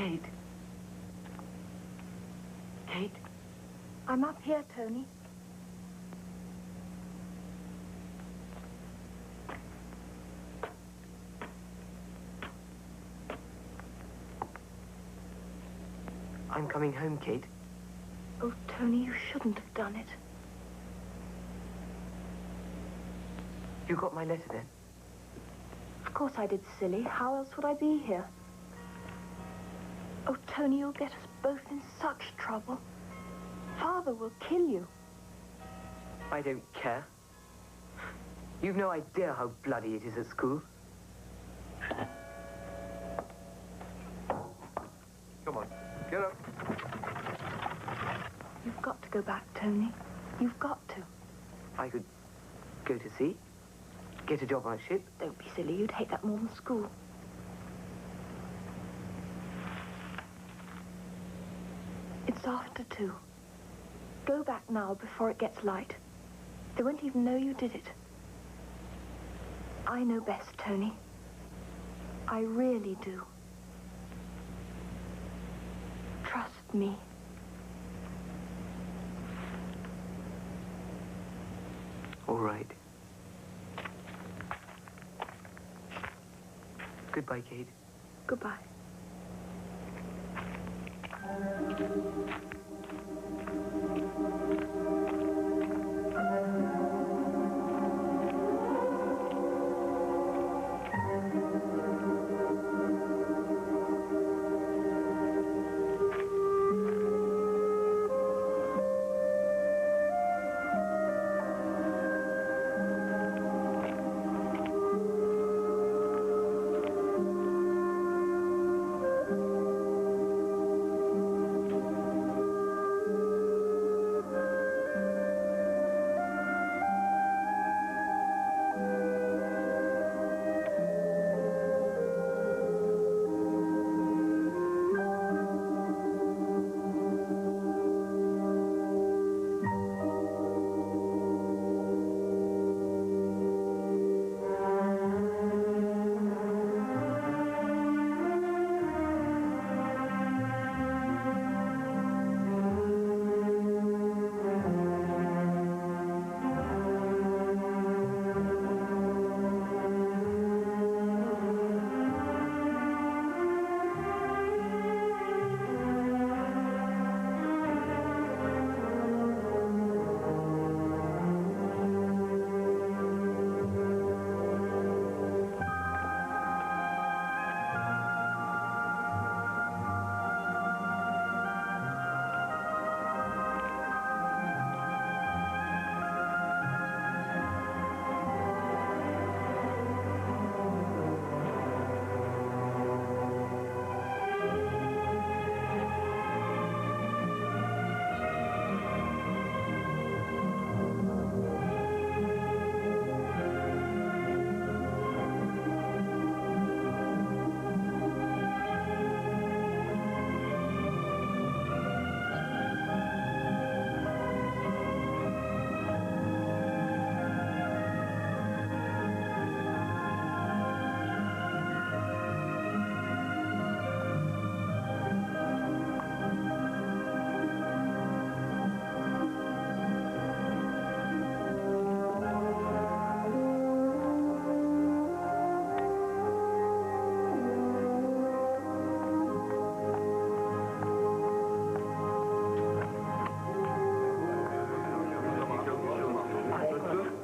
Kate. Kate? I'm up here, Tony. I'm coming home, Kate. Oh, Tony, you shouldn't have done it. You got my letter then? Of course I did, silly. How else would I be here? Oh, Tony, you'll get us both in such trouble. Father will kill you. I don't care. You've no idea how bloody it is at school. Come on, get up. You've got to go back, Tony. You've got to. I could go to sea, get a job on a ship. Don't be silly. You'd hate that more than school. It's after 2. Go back now before it gets light. They won't even know you did it. I know best, Tony. I really do. Trust me. All right. Goodbye, Kate. Goodbye.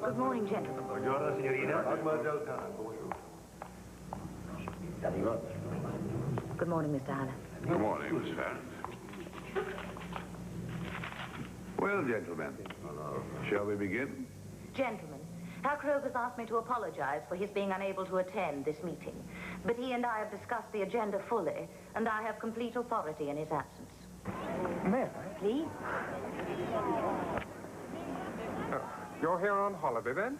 Good morning, gentlemen. Buongiorno, signorina. Good morning, Mr. Hanna. Good morning, Miss Farrant. Well, gentlemen, shall we begin? Gentlemen, Herr Kroger's asked me to apologize for his being unable to attend this meeting. But he and I have discussed the agenda fully, and I have complete authority in his absence. May I? Please? You're here on holiday, then?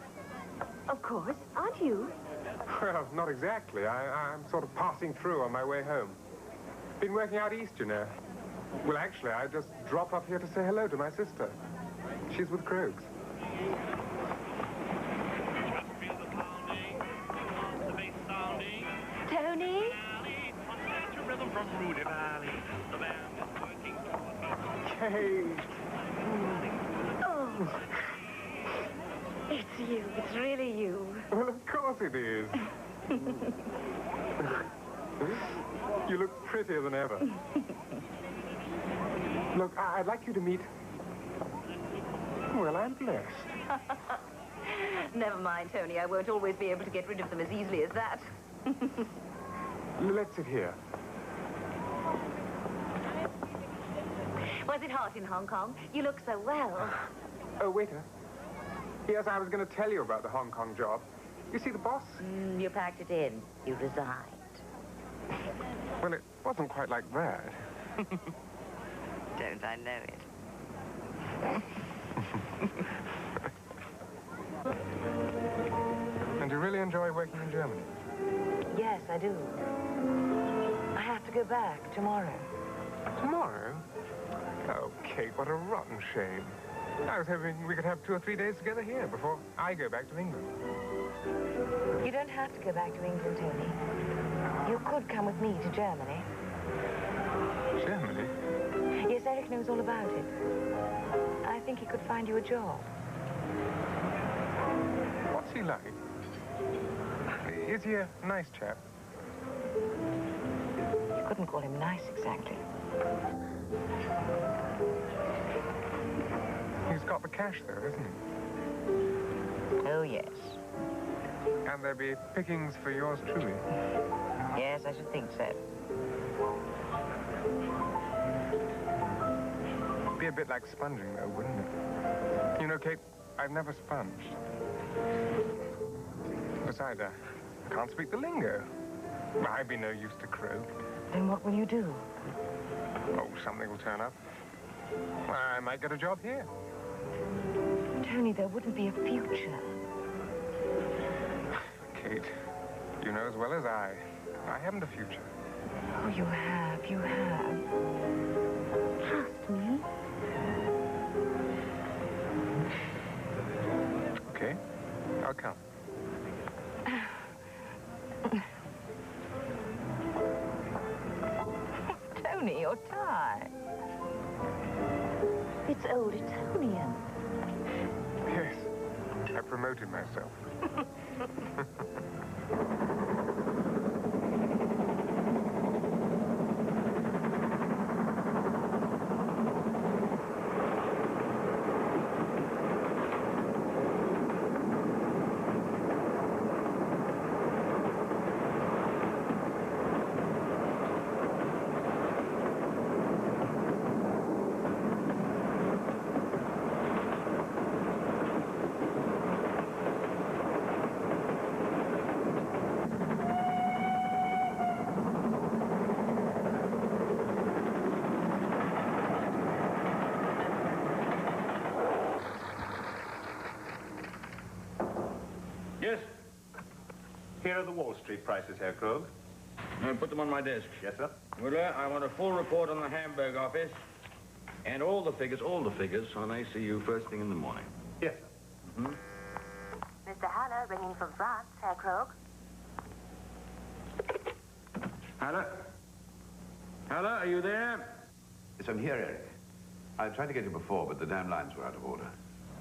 Of course. Aren't you? Well, not exactly. I'm sort of passing through on my way home. Been working out east, you know. Well, actually, I just dropped up here to say hello to my sister. She's with Krogs. Tony? Kate! Oh, it's you. It's really you. Well, of course it is. You look prettier than ever. Look, I'd like you to meet... Well, I'm blessed. Never mind, Tony. I won't always be able to get rid of them as easily as that. Let's sit here. Was it hot in Hong Kong? You look so well. Oh, waiter. Yes, I was going to tell you about the Hong Kong job. You see, the boss... You packed it in. You resigned. Well, it wasn't quite like that. Don't I know it? And you really enjoy working in Germany? Yes, I do. I have to go back tomorrow. Tomorrow? Oh, Kate, what a rotten shame. I was hoping we could have 2 or 3 days together here before I go back to England. You don't have to go back to England, Tony. You could come with me to Germany. Germany? Yes, Eric knows all about it. I think he could find you a job. What's he like? Is he a nice chap? You couldn't call him nice, exactly. He's got the cash, though, isn't he? Oh, yes. And there'll be pickings for yours truly. Yes, I should think so. Be a bit like sponging, though, wouldn't it? You know, Kate, I've never sponged. Besides, I can't speak the lingo. I'd be no use to Crow. Then what will you do? Oh, something will turn up. I might get a job here. Tony, there wouldn't be a future. Kate, you know as well as I haven't a future. Oh, you have. Trust me. Okay, I'll come. Tony, your tie. It's old Etonian. Yes, I promoted myself. Yes? Here are the Wall Street prices, Herr Krog. I'll put them on my desk. Yes, sir. Muller, I want a full report on the Hamburg office. And all the figures on ACU first thing in the morning. Yes, sir. Mr. Haller ringing from France, Herr Krog. Haller? Haller, are you there? Yes, I'm here, Eric. I tried to get you before, but the damn lines were out of order.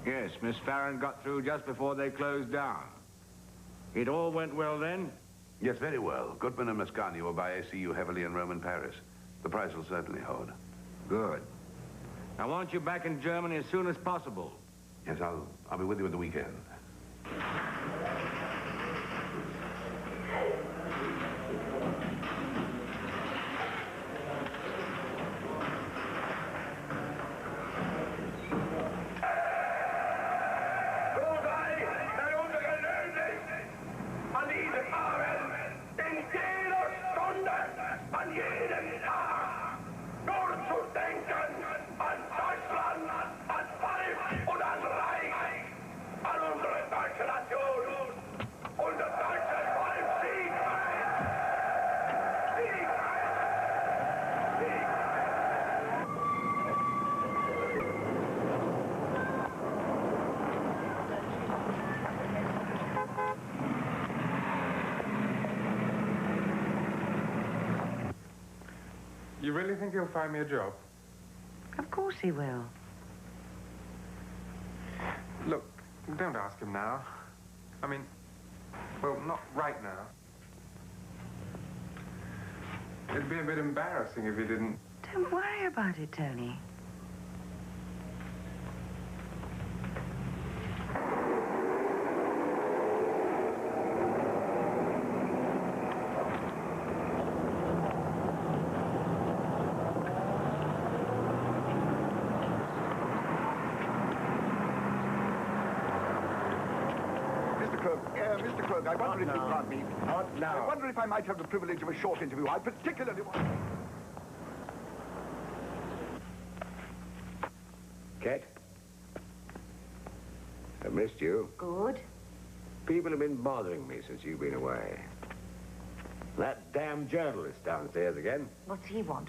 Yes, Miss Farron got through just before they closed down. It all went well then? Yes, very well. Goodman and Mascagni will buy ACU heavily in Rome and Paris. The price will certainly hold. Good. I want you back in Germany as soon as possible. Yes, I'll be with you at the weekend. An unsere deutsche Nation really think he'll find me a job? Of course he will. Look, don't ask him now. I mean, well, not right now. It'd be a bit embarrassing if he didn't. Don't worry about it, Tony. Mr. Krog, I wonder if you'd grant me... Not now. I wonder if I might have the privilege of a short interview. I particularly want... Cat? I missed you. Good. People have been bothering me since you've been away. That damn journalist downstairs again. What's he want?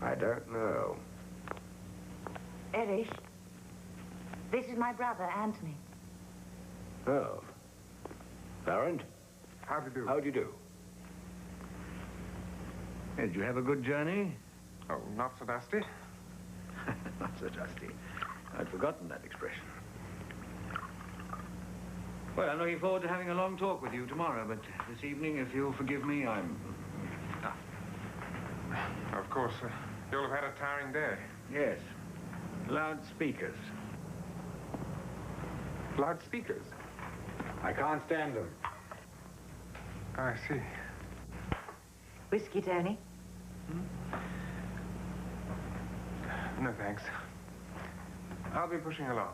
I don't know. Erich, this is my brother, Anthony. Oh. Farrand? How do you do? How do you do? Did you have a good journey? Oh, not so dusty. Not so dusty. I'd forgotten that expression. Well, I'm looking forward to having a long talk with you tomorrow, but this evening, if you'll forgive me, I'm... Of course, you'll have had a tiring day. Yes. Loudspeakers. Loudspeakers? I can't stand them. I see. Whiskey, Tony? No, thanks. I'll be pushing along.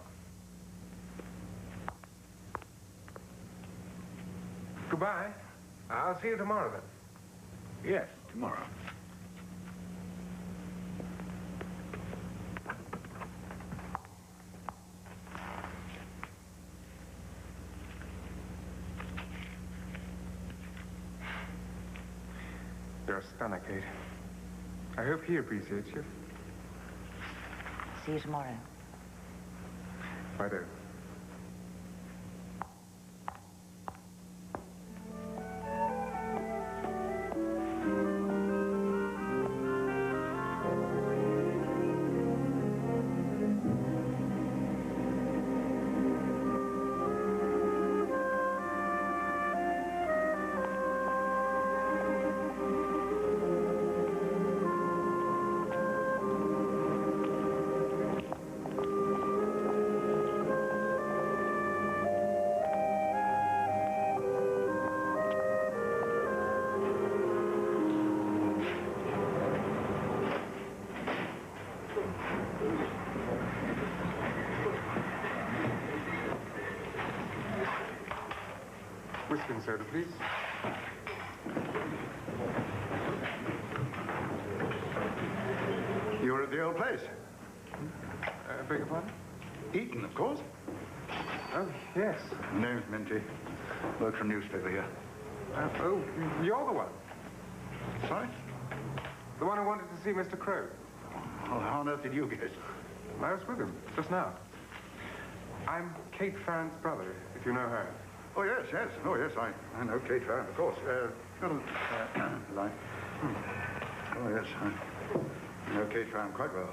Goodbye. I'll see you tomorrow, then. Yes, tomorrow. You're a stunner, Kate. I hope he appreciates you. See you tomorrow. Righto. Whiskey and soda, please. You're at the old place. Beg your pardon? Eton, of course. Oh, yes. Name's Minty. Work for a newspaper here. Oh, you're the one. Sorry? The one who wanted to see Mr. Krog. Well, how on earth did you guess? I was with him just now. I'm Kate Farrand's brother, if you know her. Oh, yes, yes. Oh, yes, I know Kate Farrand, of course. Line. Oh, yes, I know Kate Farrand quite well.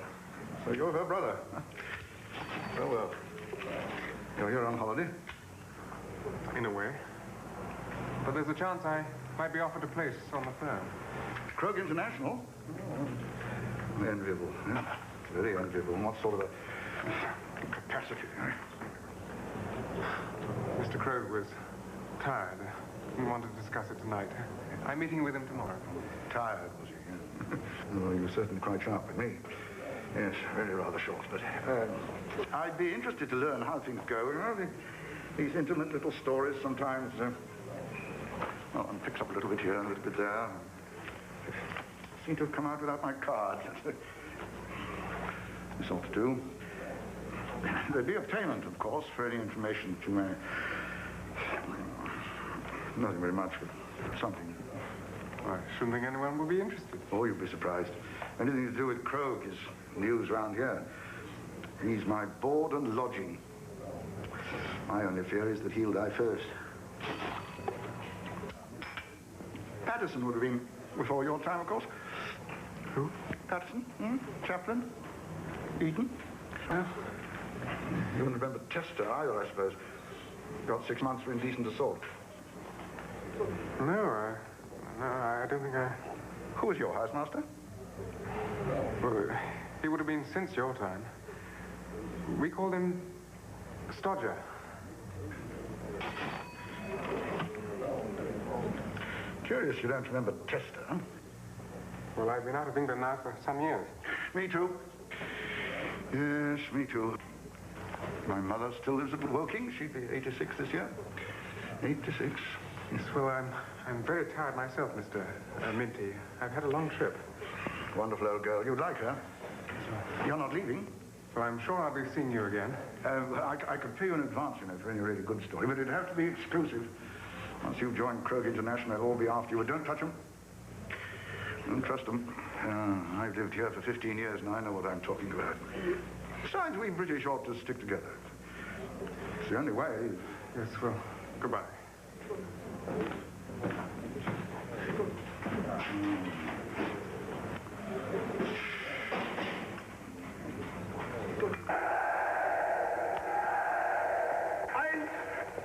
So you're her brother. Well, well. You're here on holiday? In a way. But there's a chance I might be offered a place on the firm. Krog International? Oh, enviable, yeah. Very enviable. And what sort of a capacity, eh? Mr. Krog was tired and wanted to discuss it tonight. I'm meeting with him tomorrow. Tired, was he? Yeah. Well, he was certainly quite sharp with me. Yes, really rather short, but I'd be interested to learn how things go. You know, these intimate little stories sometimes, well, one picks up a little bit here and a little bit there. Seem to have come out without my card. This ought to do. There'd be a payment, of course, for any information that you may... Nothing very much, but something. I shouldn't think anyone would be interested. Oh, you'd be surprised. Anything to do with Krog is news round here. He's my board and lodging. My only fear is that he'll die first. Patterson would have been before your time, of course. Who? Patterson? Hmm? Chaplin? Eden? You wouldn't remember Tester either, I suppose. Got 6 months for indecent assault. No, I don't think I... Who was your housemaster? Well, he would have been since your time. We called him Stodger. Curious you don't remember Tester, huh? Well, I've been out of England now for some years. Me too. Yes, me too. My mother still lives at Woking. She'd be 86 this year. 86. Yes, well, I'm very tired myself, Mr. Minty. I've had a long trip. Wonderful old girl. You'd like her. You're not leaving. Well, I'm sure I'll be seeing you again. I could pay you in advance, you know, for any really good story, but it'd have to be exclusive. Once you've joined Krog International, they'll all be after you. But don't touch them. Don't trust them. I've lived here for 15 years now. I know what I'm talking about. Besides, we British ought to stick together. It's the only way. Yes, well, goodbye.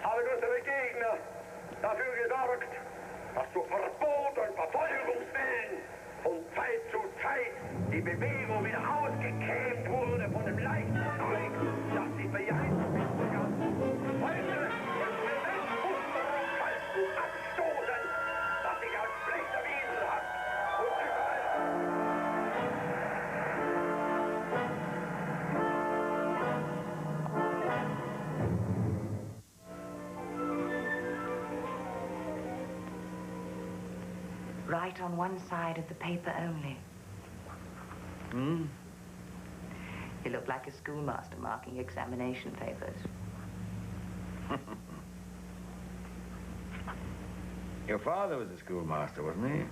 Habe größere Gegner. Dafür gesorgt, dass zu Verbot und Verfolgungswillen von Zeit zu Zeit die Bewegung wieder ausgekämpft wurde von dem leichten Zeug, das sie beeinflusst begann. Heute wird mir das Fußball abstoßen, das sich als Pflicht erwiesen hat. Und überall... Write on one side of the paper only. You look like a schoolmaster marking examination papers. Your father was a schoolmaster, wasn't he?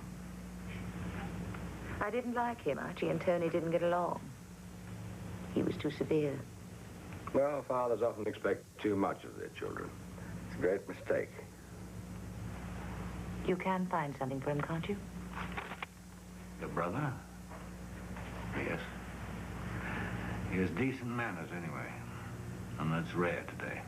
I didn't like him. Archie and Tony didn't get along. He was too severe. Well, fathers often expect too much of their children. It's a great mistake. You can find something for him, can't you? Your brother? Yes. He has decent manners anyway. And that's rare today.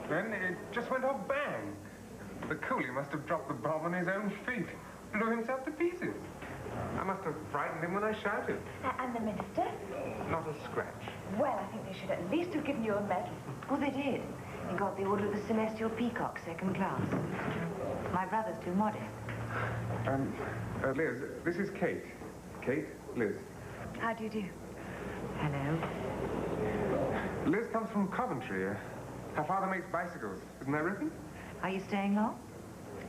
Then it just went off bang. The coolie must have dropped the bomb on his own feet. Blew himself to pieces. I must have frightened him when I shouted. And the minister? Not a scratch. Well, I think they should at least have given you a medal. Well, they did. He got the Order of the Celestial Peacock, second class. My brother's too modest. Liz, this is Kate. Kate, Liz. How do you do? Hello. Liz comes from Coventry. Her father makes bicycles. Isn't that right? Are you staying long?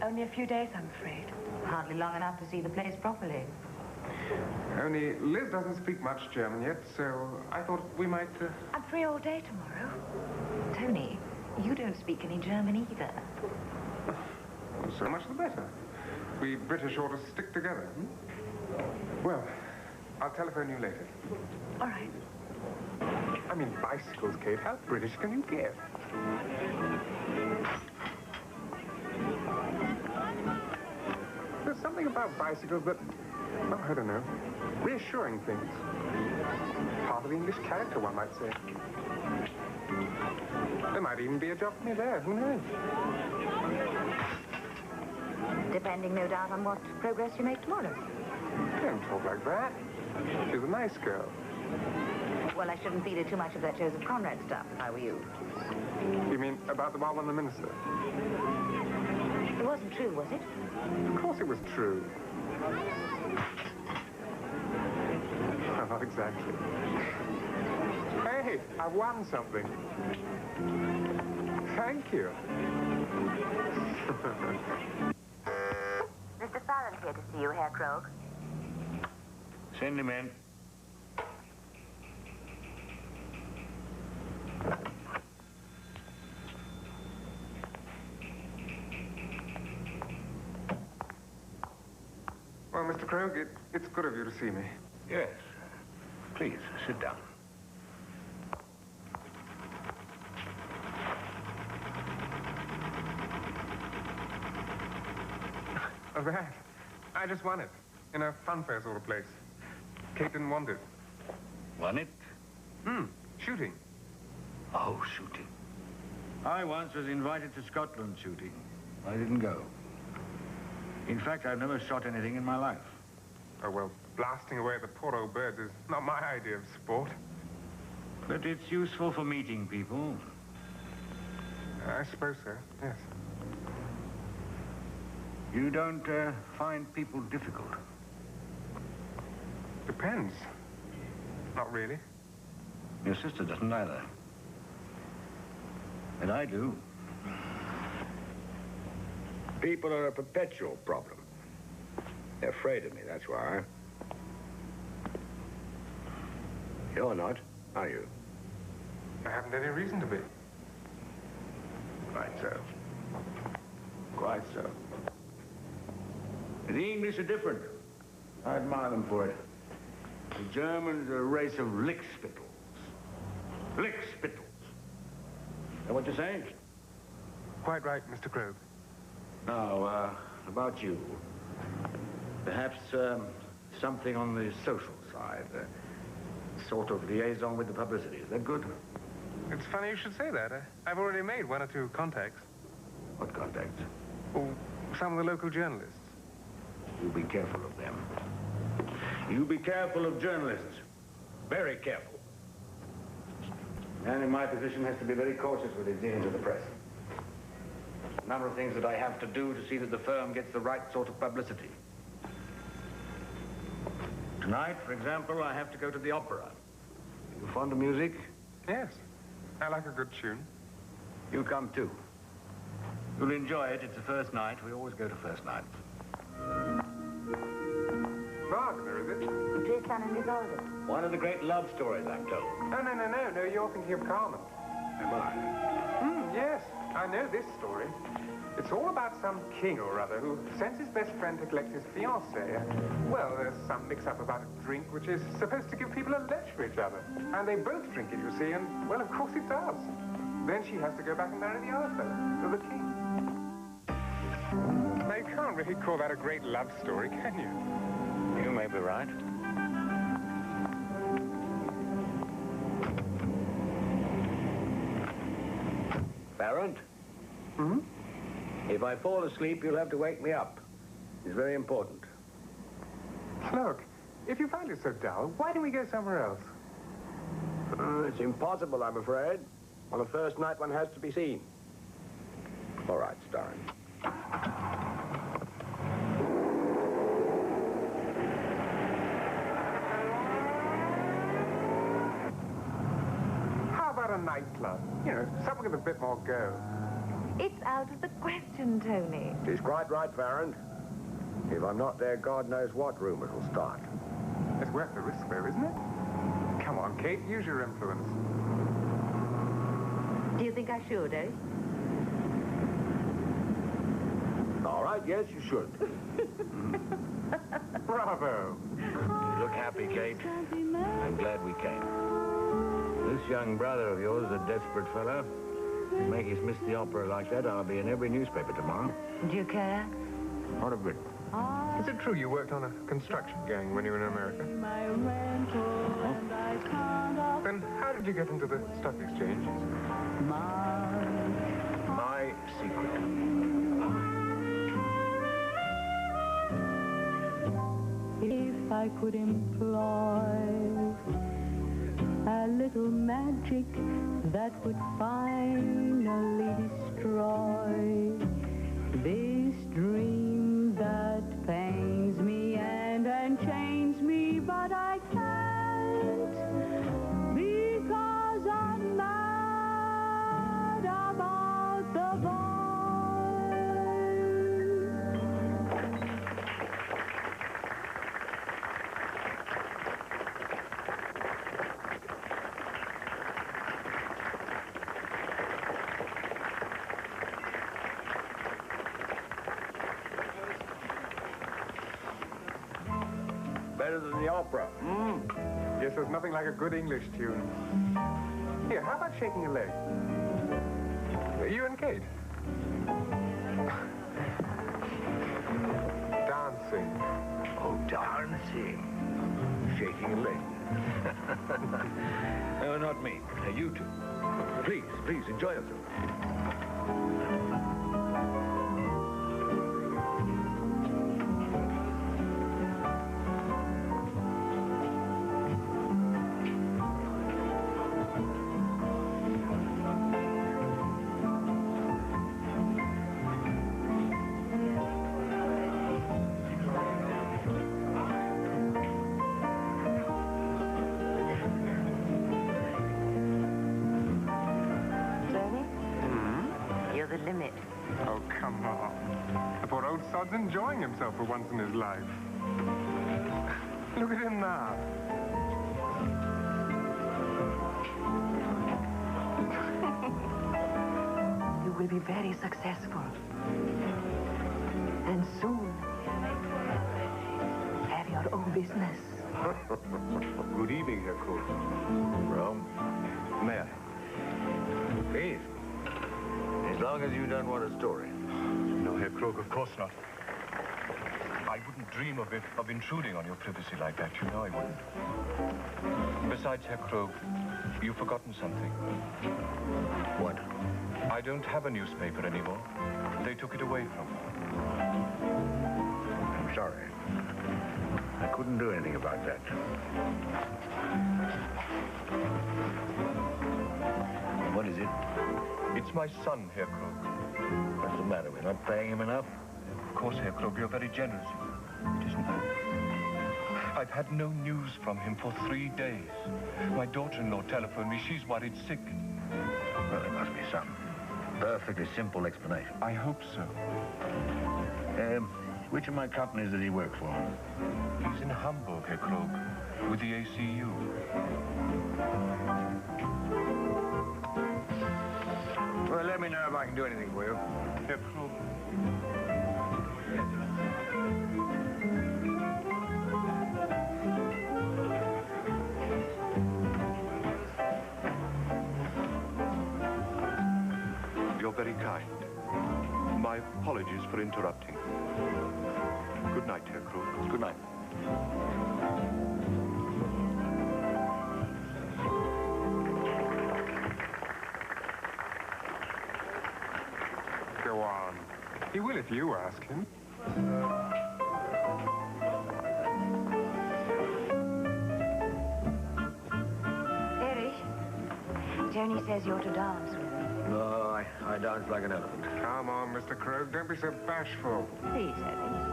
Only a few days, I'm afraid. Hardly long enough to see the place properly. Only Liz doesn't speak much German yet, so I thought we might... I'm free all day tomorrow. Tony, you don't speak any German either. Well, so much the better. We British ought to stick together. Well, I'll telephone you later. All right. I mean, bicycles, Kate. How British can you get? There's something about bicycles that, well, I don't know, reassuring things. Part of the English character, one might say. There might even be a job for me there, who knows? Depending, no doubt, on what progress you make tomorrow. Don't talk like that. She's a nice girl. Well, I shouldn't feed her too much of that Joseph Conrad stuff, if I were you. You mean about the bomb on the minister? It wasn't true, was it? Of course it was true. No, not exactly. Hey, I won something. Thank you. Mr. Farrell here to see you, Herr Krog. Send him in. Well, Mr. Krog, it It's good of you to see me. Yes. Please, sit down. Oh, that. I just won it. In a funfair sort of place. Kate didn't want it. Won it? Shooting. Oh, shooting. I once was invited to Scotland shooting. I didn't go. In fact, I've never shot anything in my life. Oh, well, blasting away at the poor old birds is not my idea of sport. But it's useful for meeting people. I suppose so, yes. You don't find people difficult? Depends. Not really. Your sister doesn't either. And I do. People are a perpetual problem. They're afraid of me, that's why. You're not, are you? I haven't any reason to be. Quite so. Quite so. The English are different. I admire them for it. The Germans are a race of lickspittles. Lickspittles. Know what you're saying? Quite right, Mr. Krogh. Now, about you. Perhaps something on the social side. Sort of liaison with the publicity. Is that good? It's funny you should say that. I've already made 1 or 2 contacts. What contacts? Oh, some of the local journalists. You be careful of them. You be careful of journalists. Very careful. Man in my position has to be very cautious with his dealings with the press. A number of things that I have to do to see that the firm gets the right sort of publicity. Tonight, for example, I have to go to the opera. You fond of music? Yes. I like a good tune. You come too. You'll enjoy it. It's the first night. We always go to first nights. Wagner, is it? Tristan and Isolde. One of the great love stories, I'm told. No, you're thinking of Carmen. Am I? Yes, I know this story. It's all about some king or other who sends his best friend to collect his fiancée. Well, there's some mix-up about a drink which is supposed to give people a lech for each other. And they both drink it, you see, and, well, of course it does. Then she has to go back and marry the other fellow, the king. Now, you can't really call that a great love story, can you? You may be right. Barrett? Hmm? If I fall asleep, you'll have to wake me up. It's very important. Look, if you find it so dull, why don't we go somewhere else? It's impossible, I'm afraid. On the first night, one has to be seen. All right, starring. How about a nightclub? You know, something with a bit more go. It's out of the question, Tony. She's quite right, Farron. If I'm not there, God knows what rumors will start. It's worth the risk, though, isn't it? Come on, Kate, use your influence. Do you think I should, eh? All right, yes, you should. Bravo. You look happy, Kate. I'm glad we came. This young brother of yours is a desperate fellow. If you make us miss the opera like that, I'll be in every newspaper tomorrow. Do you care? Not a bit. Is it true you worked on a construction gang when you were in America? Then how did you get into the stock exchange? My secret. If I could employ a little magic that would finally destroy this dream that pains me and enchains me, but I can't because I'm mad about the boy. better than the opera. Yes, there's nothing like a good English tune. Here, how about shaking a leg? You and Kate. Dancing. Oh, dancing. Shaking a leg. No, not me. You two. Please, please, enjoy yourself. Oh, come on. The poor old sod's enjoying himself for once in his life. Look at him now. You will be very successful. And soon, have your own business. Good evening, Herr Krug. Rome? May I? Please. As long as you don't want a story. No, Herr Krug, of course not. I wouldn't dream of intruding on your privacy like that. You know I wouldn't. Besides, Herr Krug, you've forgotten something. What? I don't have a newspaper anymore. They took it away from me. I'm sorry. I couldn't do anything about that. What is it? It's my son, Herr Krug. What's the matter? We're not paying him enough? Of course, Herr Krug, you're very generous. It isn't that. I've had no news from him for 3 days. My daughter-in-law telephoned me. She's worried sick. Well, there must be some perfectly simple explanation. I hope so. Which of my companies does he work for? He's in Hamburg, Herr Krug, with the ACU. Well, let me know if I can do anything for you. Herr Krug. You're very kind. My apologies for interrupting. Good night, Herr Krug. Good night. Go on. He will if you ask him. Erich, Tony says you're to dance with him. No, I dance like an elephant. Come on, Mr. Krug. Don't be so bashful. Please, Erich.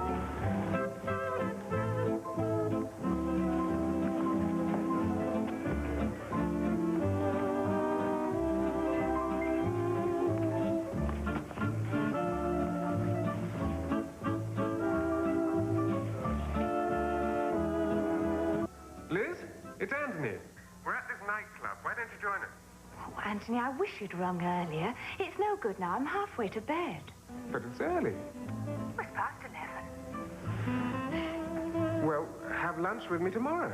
Liz, it's Anthony. We're at this nightclub. Why don't you join us? Oh, Anthony, I wish you'd rung earlier. It's no good now. I'm halfway to bed. But it's early. It's past 11. Well, have lunch with me tomorrow.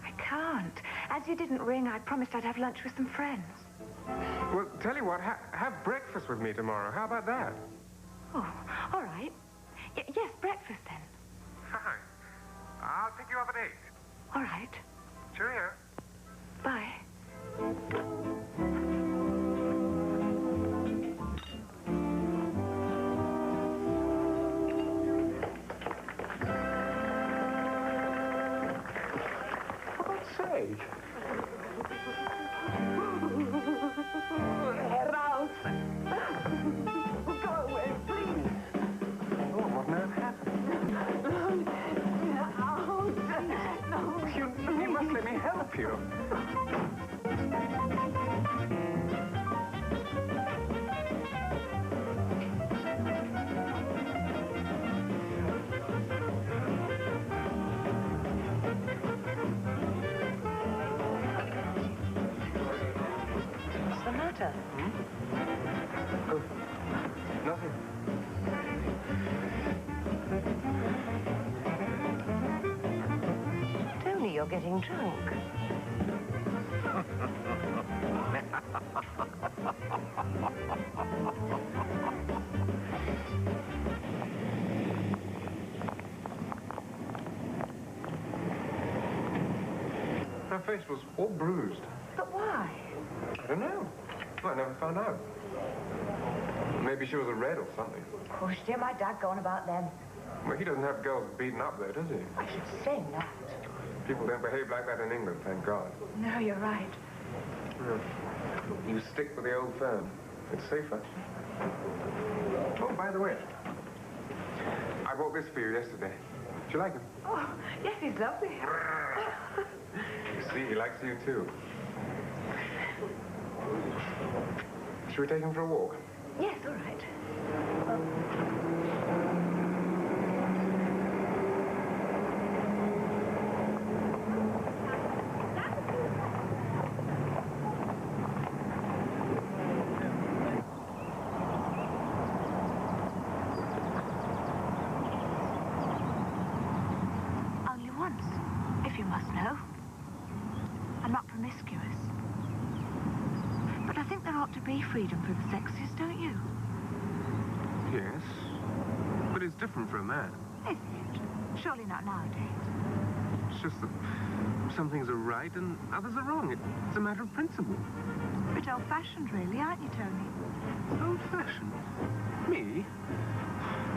I can't. As you didn't ring, I promised I'd have lunch with some friends. Well, tell you what, have breakfast with me tomorrow. How about that? Oh, all right. Yes, breakfast then. Fine. I'll pick you up at 8. All right. Cheerio. Bye. For God's sake. Ralph! Go away, please! Oh, what on earth happened? No. You must let me help you. What's the matter? Oh, nothing. getting drunk. Her face was all bruised. But why? I don't know. I never found out. Maybe she was a red or something. Of course, dear, my dad going about them. Well, he doesn't have girls beaten up there, does he? I should say not. People don't behave like that in England, thank God. No, you're right. Yeah. You stick with the old firm. It's safer. Oh, by the way, I bought this for you yesterday. Do you like him? Oh, yes, he's lovely. You see, he likes you too. Should we take him for a walk? Yes, all right. Only once, if you must know. I'm not promiscuous. But I think there ought to be freedom for the sexes, don't you? Yes. But it's different for a man. Is it? Surely not nowadays. It's just that some things are right and others are wrong. It's a matter of principle. A bit old-fashioned, really, aren't you, Tony? Old-fashioned? Me?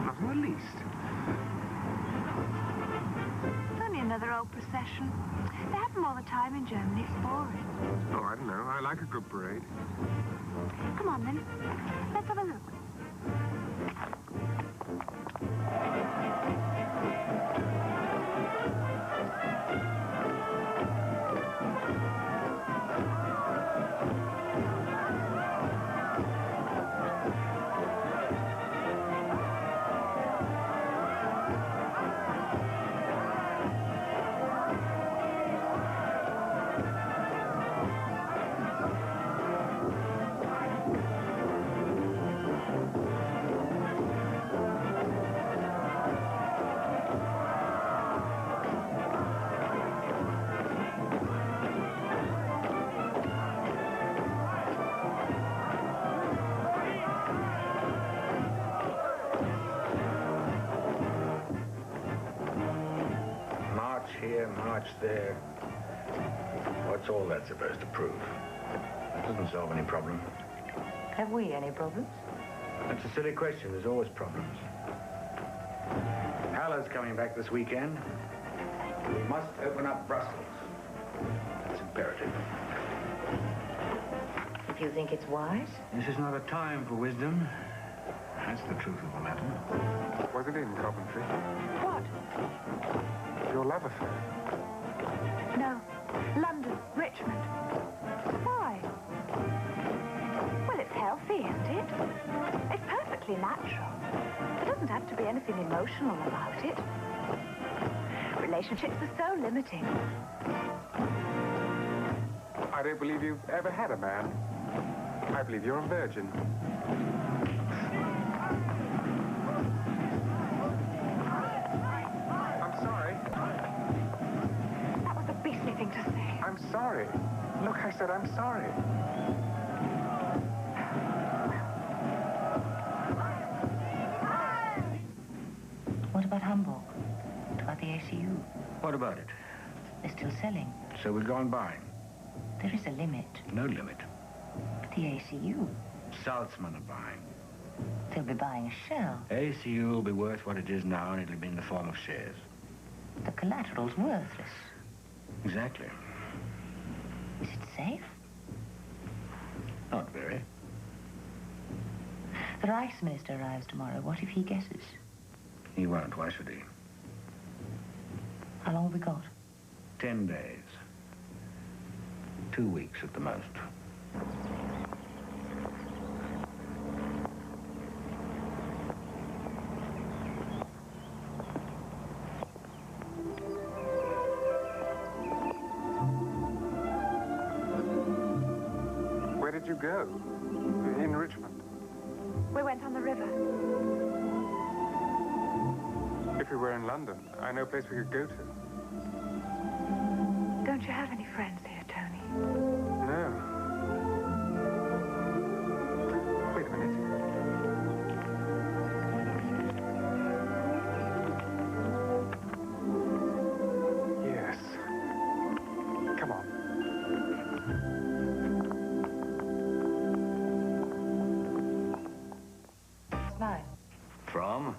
Not in the least. It's only another old procession. They have them all the time in Germany. It's boring. Oh, I don't know. I like a good parade. Come on, then. Let's have a look. Here, march there. What's all that supposed to prove? That doesn't solve any problem. Have we any problems? That's a silly question. There's always problems. Haller's coming back this weekend. We must open up Brussels. That's imperative. If you think it's wise? This is not a time for wisdom. That's the truth of the matter. Was it in Coventry? What? Your love affair? No. London. Richmond. Why? Well, it's healthy, isn't it? It's perfectly natural. There doesn't have to be anything emotional about it. Relationships are so limiting. I don't believe you've ever had a man. I believe you're a virgin. Thing to say. I'm sorry. Look, I said I'm sorry. What about Hamburg? What about the ACU? What about it? They're still selling. So we're going by. There is a limit. No limit. But the ACU. Salzman are buying. They'll be buying a shell. ACU will be worth what it is now, and it'll be in the form of shares. The collateral's worthless. Exactly. Is it safe? Not very. The Reichsminister arrives tomorrow. What if he guesses? He won't. Why should he? How long have we got? 10 days. 2 weeks at the most. Where did you go? In Richmond? We went on the river. If we were in London, I know a place we could go to. Don't you have any friends here, Tony? No. Wait a minute. Yes. Come on. It's mine. From?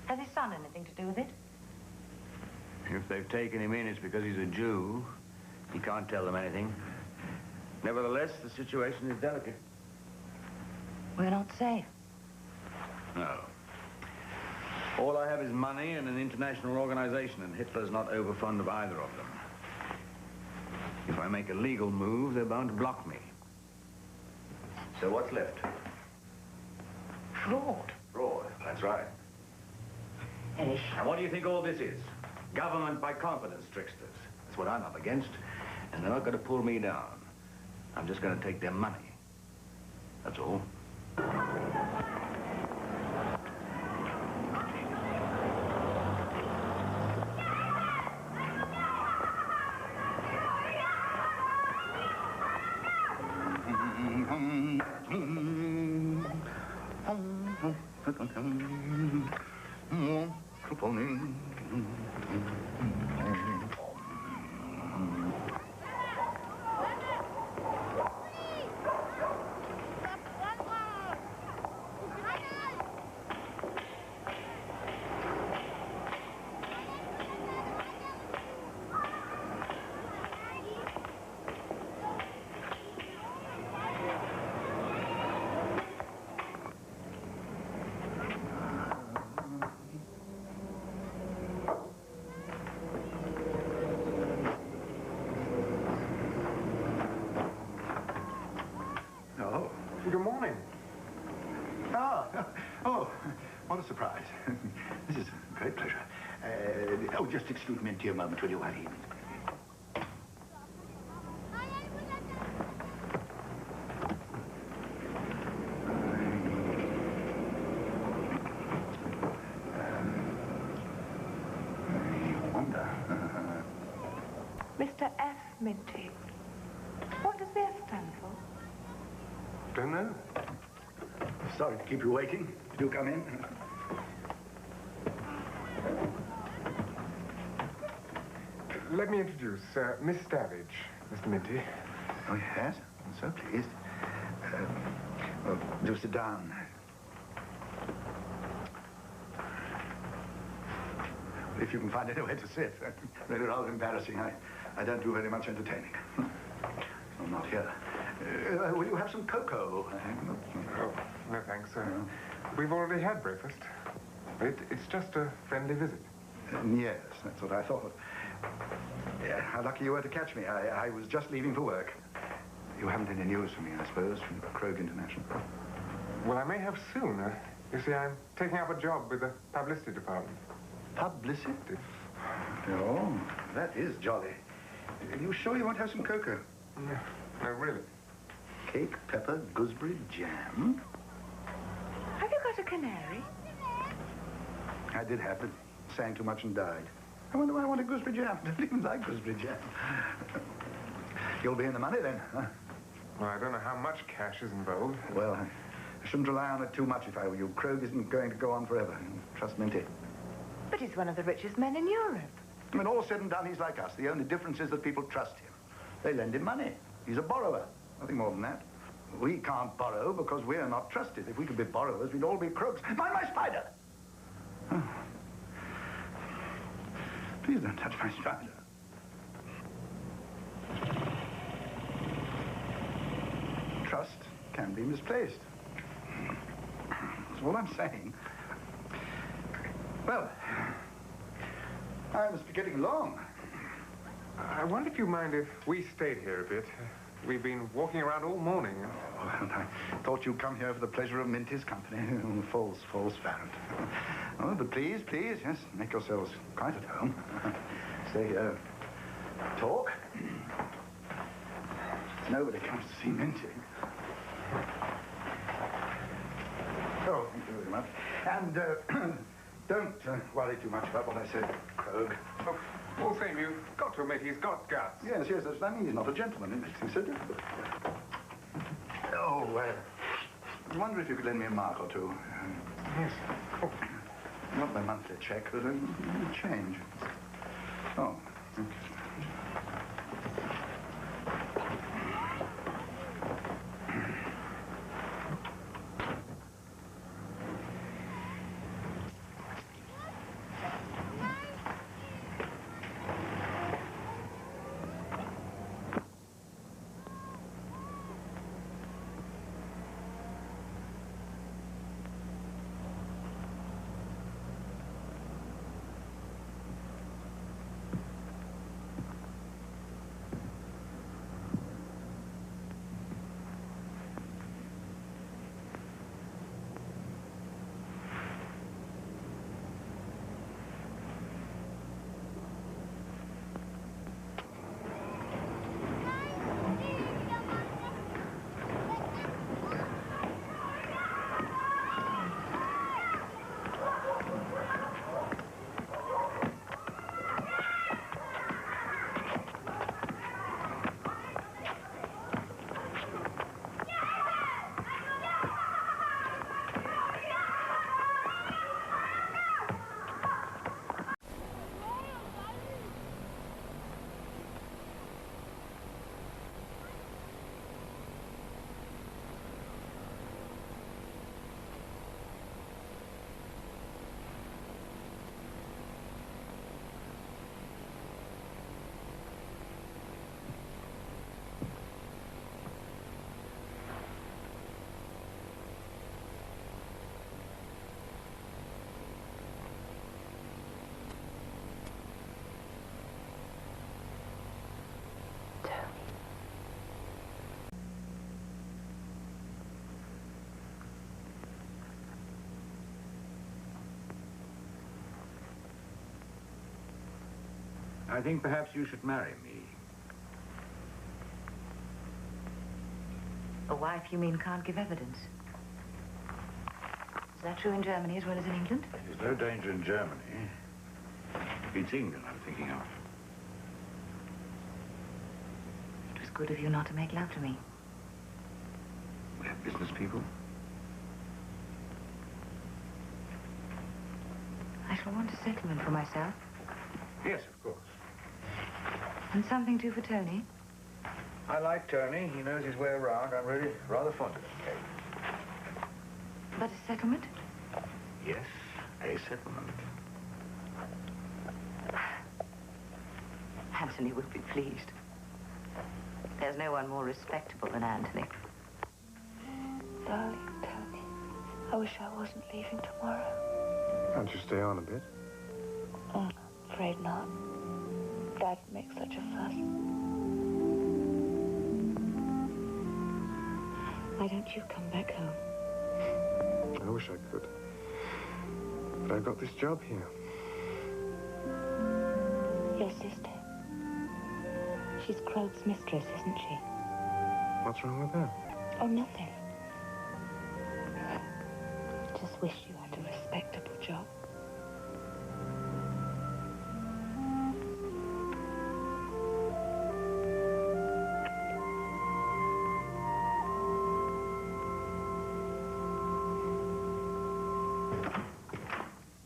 Has his son anything to do with it? If they've taken him in, it's because he's a Jew. He can't tell them anything. Nevertheless, the situation is delicate. We're not safe. No. All I have is money and an international organization, and Hitler's not overfond of either of them. If I make a legal move, they're bound to block me. So what's left? Fraud. Fraud, that's right. Ish. And what do you think all this is? Government by confidence tricksters. That's what I'm up against, and they're not going to pull me down. I'm just going to take their money. That's all. Good morning. Oh, what a surprise. This is a great pleasure. Just excuse me a moment, will you, Harry? Mr. F. Minty. What does the F stand for? Don't know. Sorry to keep you waiting. Do come in. Let me introduce Miss Davidge, Mr. Minty. Oh, yes? I'm so pleased. Well, do sit down. If you can find anywhere to sit. Really rather embarrassing. I don't do very much entertaining. I'm not here. Will you have some cocoa? Oh, no thanks, sir. We've already had breakfast. It's just a friendly visit. Yes, that's what I thought. Yeah, how lucky you were to catch me. I was just leaving for work. You haven't any news for me, I suppose, from Krog International? Well, I may have soon. You see, I'm taking up a job with the publicity department. Publicity? Oh, that is jolly. Are you sure you won't have some cocoa? No, really. Cake, pepper, gooseberry jam? Have you got a canary? I did have it. Sang too much and died. I wonder why I wanted gooseberry jam. I don't even like gooseberry jam. You'll be in the money then, huh? Well, I don't know how much cash is involved. Well, I shouldn't rely on it too much if I were you. Krog isn't going to go on forever. Trust Minty. But he's one of the richest men in Europe. When all said and done, he's like us. The only difference is that people trust him. They lend him money. He's a borrower. Nothing more than that. We can't borrow because we're not trusted. If we could be borrowers, we'd all be crooks. Mind my spider! Oh. Please don't touch my spider. Trust can be misplaced. That's all I'm saying. Well, I must be getting along. I wonder if you mind if we stayed here a bit. We've been walking around all morning. Oh, and I thought you'd come here for the pleasure of Minty's company. False parrot. Oh, but please, yes, make yourselves quite at home. Stay here. Talk. Nobody comes to see Minty. Oh, thank you very much. And don't worry too much about what I said, Krog. Oh, All the same, you've got to admit he's got guts. Yes, that's, I mean, he's not a gentleman. It makes him so difficult. Oh, well. I wonder if you could lend me a mark or two. Yes, of course. Not my monthly check, but a change. Oh, okay. I think perhaps you should marry me. A wife, you mean, can't give evidence? Is that true in Germany as well as in England? There's no danger in Germany. It's England I'm thinking of. It was good of you not to make love to me. We're business people. I shall want a settlement for myself. Yes, of course. And something too for Tony. I like Tony. He knows his way around. I'm really rather fond of him, Kate. But a settlement? Yes, a settlement. Anthony would be pleased. There's no one more respectable than Anthony. Darling Tony, I wish I wasn't leaving tomorrow. Can't you stay on a bit? I'm afraid not. Dad makes such a fuss. Why don't you come back home? I wish I could. But I've got this job here. Your sister. She's Croke's mistress, isn't she? What's wrong with that? Oh, nothing. Just wish you had a respectable job.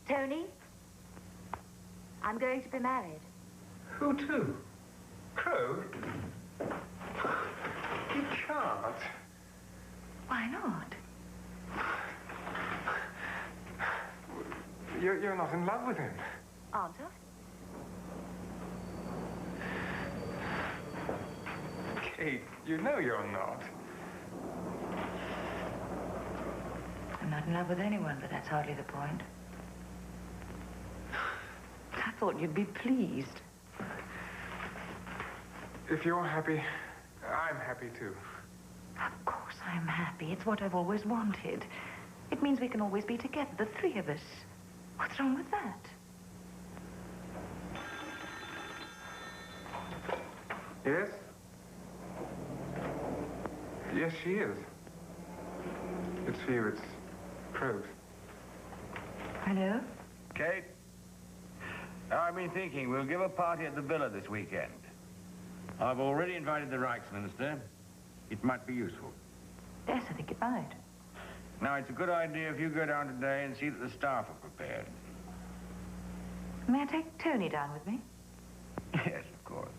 Tony, I'm going to be married. Who to? Crow? You can't. Why not? You're not in love with him. Aren't I? Kate, you know you're not. I'm not in love with anyone, but that's hardly the point. I thought you'd be pleased. If you're happy, I'm happy too. Of course I'm happy. It's what I've always wanted. It means we can always be together, the three of us. What's wrong with that? Yes? Yes, she is. It's for you, it's Crows. Hello? Kate, I've been thinking we'll give a party at the villa this weekend. I've already invited the Reichsminister. It might be useful. Yes, I think it might. Now, it's a good idea if you go down today and see that the staff are prepared. May I take Tony down with me? Yes, of course.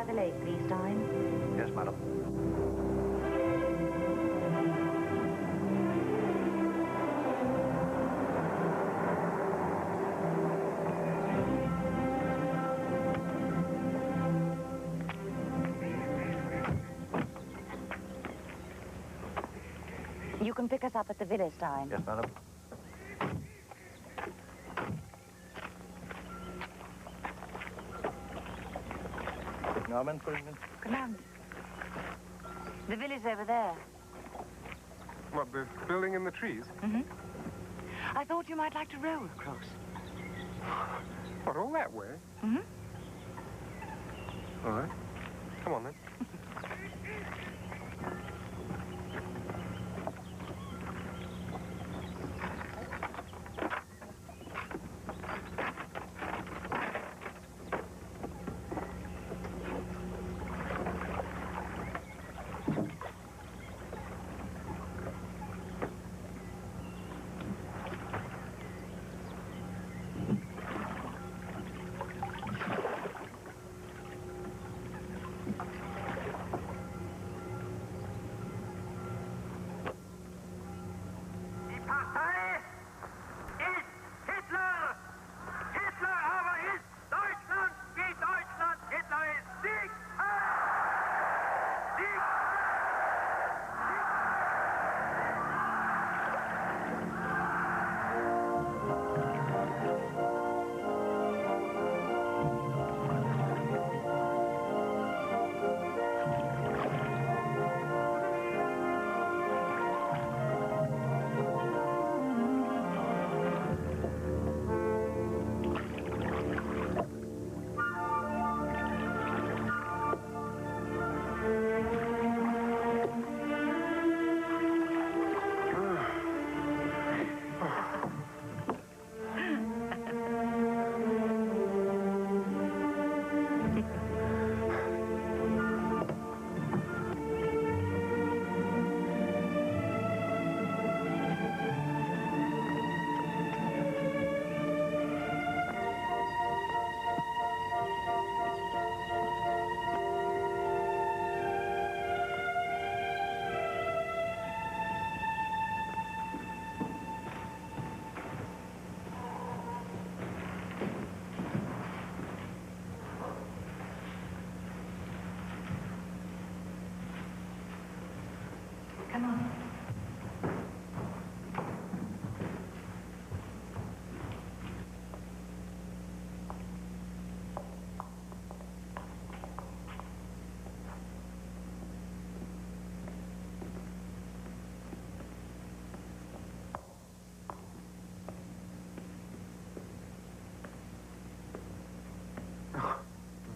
The lake, please, Stein. Yes, madam. You can pick us up at the villa, Stein. Yes, madam. Norman, for instance? Command. The villa's over there. What, the building in the trees? Mm-hmm. I thought you might like to row across. What, all that way? Mm-hmm. All right. Come on, then. Come on.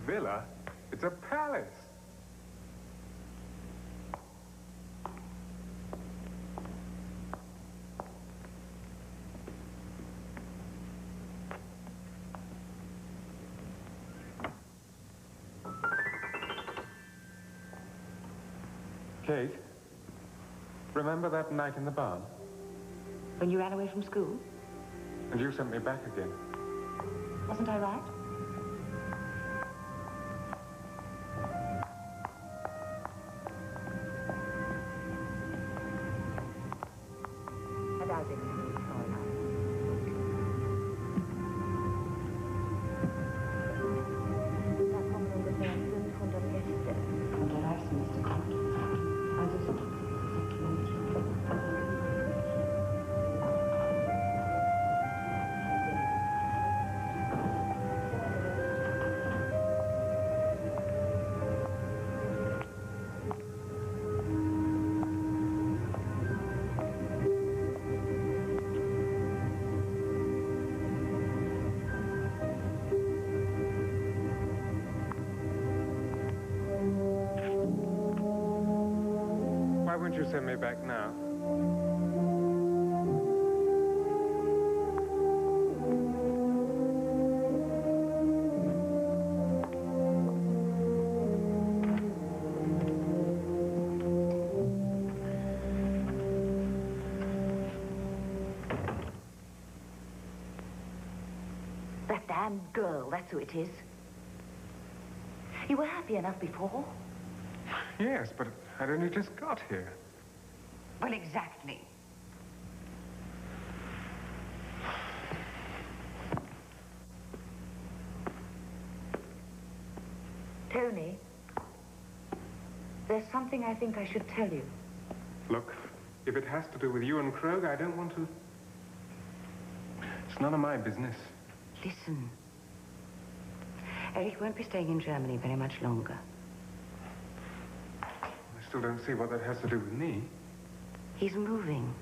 Villa? It's a palace. Kate, remember that night in the barn? When you ran away from school? And you sent me back again. Wasn't I right? you send me back now? That damn girl, that's who it is. You were happy enough before. Yes, but I'd only just got here. Well, exactly. Tony, there's something I think I should tell you. Look, if it has to do with you and Krog, I don't want to... It's none of my business. Listen. Eric won't be staying in Germany very much longer. I still don't see what that has to do with me. He's moving.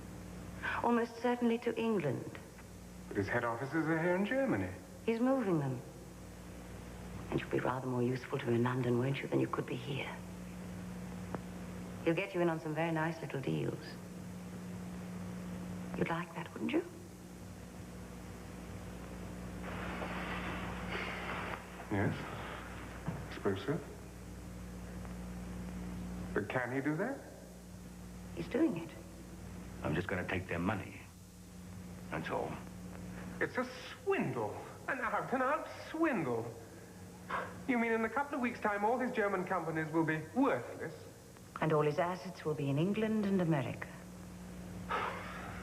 Almost certainly to England. But his head offices are here in Germany. He's moving them. And you'll be rather more useful to him in London, won't you, than you could be here. He'll get you in on some very nice little deals. You'd like that, wouldn't you? Yes, I suppose so. But can he do that? He's doing it. I'm just going to take their money. That's all. It's a swindle. An out-and-out swindle. You mean in a couple of weeks' time, all his German companies will be worthless? And all his assets will be in England and America.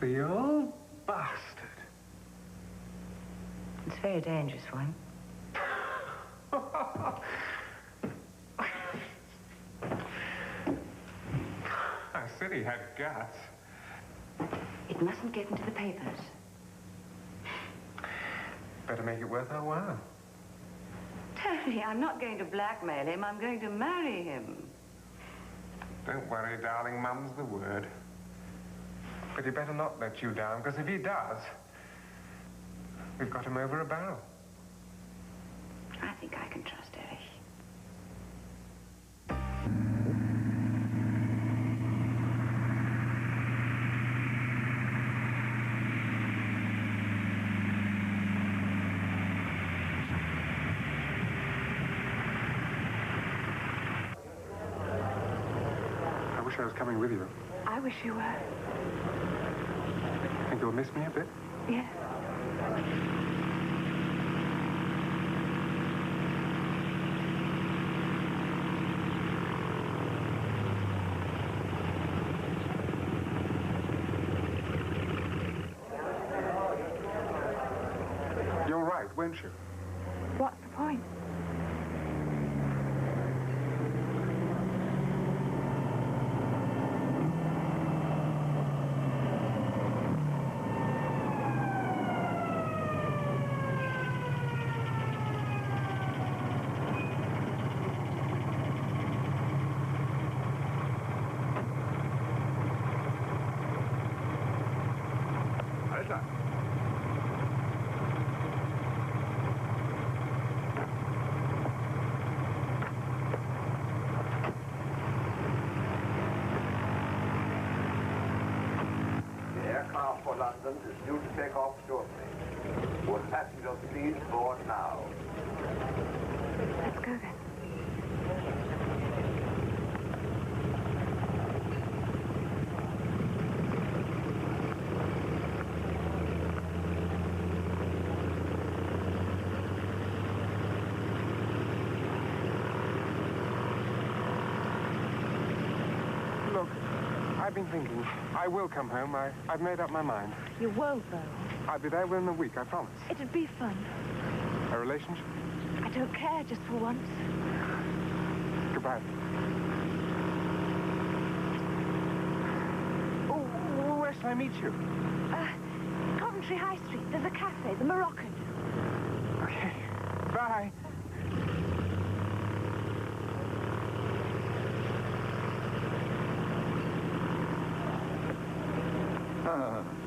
The old bastard. It's very dangerous for him. I said he had guts. It mustn't get into the papers. Better make it worth our while. Tony, I'm not going to blackmail him. I'm going to marry him. Don't worry, darling. Mum's the word. But he better not let you down, because if he does, we've got him over a barrel. I think I can trust Eric. I wish I was coming with you. I wish you were. Think you'll miss me a bit? Yes. You're right, weren't you? What's the point? For London is due to take off shortly. Would passengers please board now? Let's go then. Look, I've been thinking. I will come home. I've made up my mind. You won't, though. I'll be there within a week, I promise. It'd be fun. A relationship? I don't care, just for once. Goodbye. Oh, where shall I meet you? Coventry High Street. There's a cafe, the Moroccan. Okay. Bye.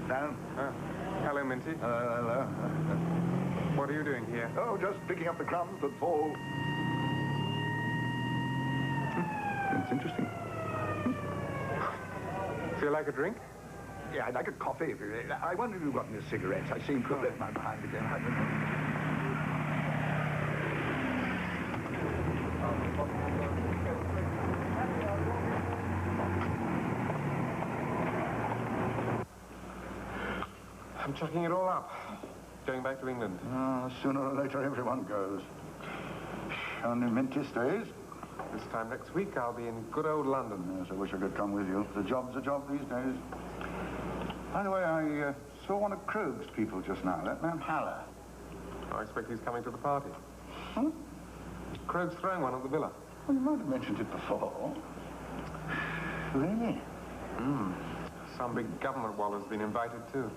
Dan? Hello, Minty. Hello. What are you doing here? Oh, just picking up the crumbs that fall. It's interesting. Feel like a drink? Yeah, I'd like a coffee. I wonder if you've got any cigarettes. I seem to have left mine behind again. I don't know. I'm chucking it all up. Going back to England. Sooner or later, everyone goes. Only Minty stays. This time next week, I'll be in good old London. Yes, I wish I could come with you. The job's a job these days. By the way, I saw one of Krog's people just now, that man Haller. I expect he's coming to the party. Hmm? Krog's throwing one at the villa. Well, you might have mentioned it before. Really? Some big government waller's been invited, too.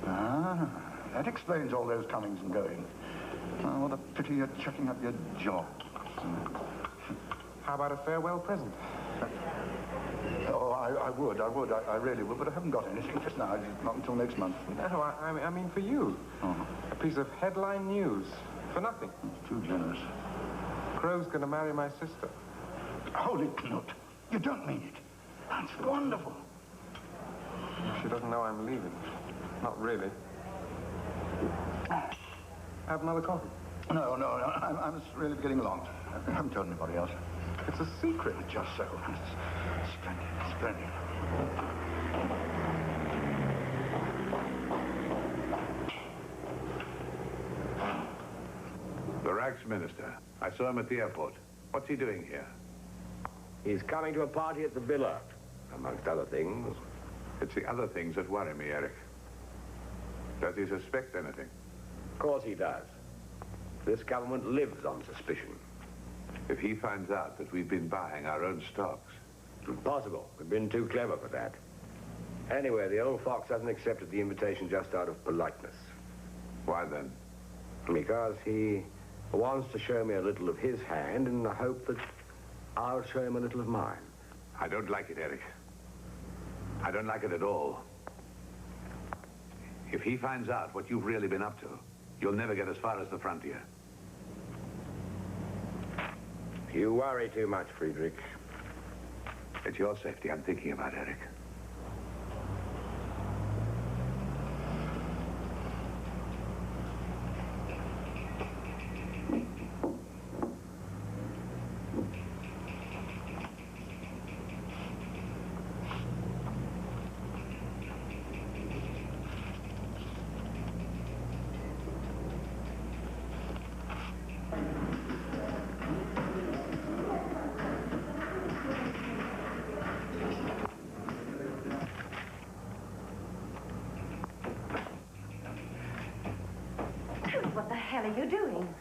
Ah, that explains all those comings and goings. Oh, what a pity you're chucking up your job. How about a farewell present? Oh, I would. I really would, but I haven't got anything just now. Not until next month. No, I mean for you. Oh. A piece of headline news. For nothing. That's too generous. Crow's gonna marry my sister. Holy Knut. You don't mean it. That's wonderful. She doesn't know I'm leaving. Not really. Have another coffee? No. I'm really getting along. I haven't told anybody else. It's a secret. Just so. Splendid. The Rags Minister. I saw him at the airport. What's he doing here? He's coming to a party at the villa, amongst other things. It's the other things that worry me, Eric. Does he suspect anything? Of course he does. This government lives on suspicion. If he finds out that we've been buying our own stocks. Impossible. We've been too clever for that. Anyway, the old fox hasn't accepted the invitation just out of politeness. Why then? Because he wants to show me a little of his hand in the hope that I'll show him a little of mine. I don't like it, Eric. I don't like it at all. If he finds out what you've really been up to, you'll never get as far as the frontier. You worry too much, Friedrich. It's your safety I'm thinking about, Eric. What the hell are you doing?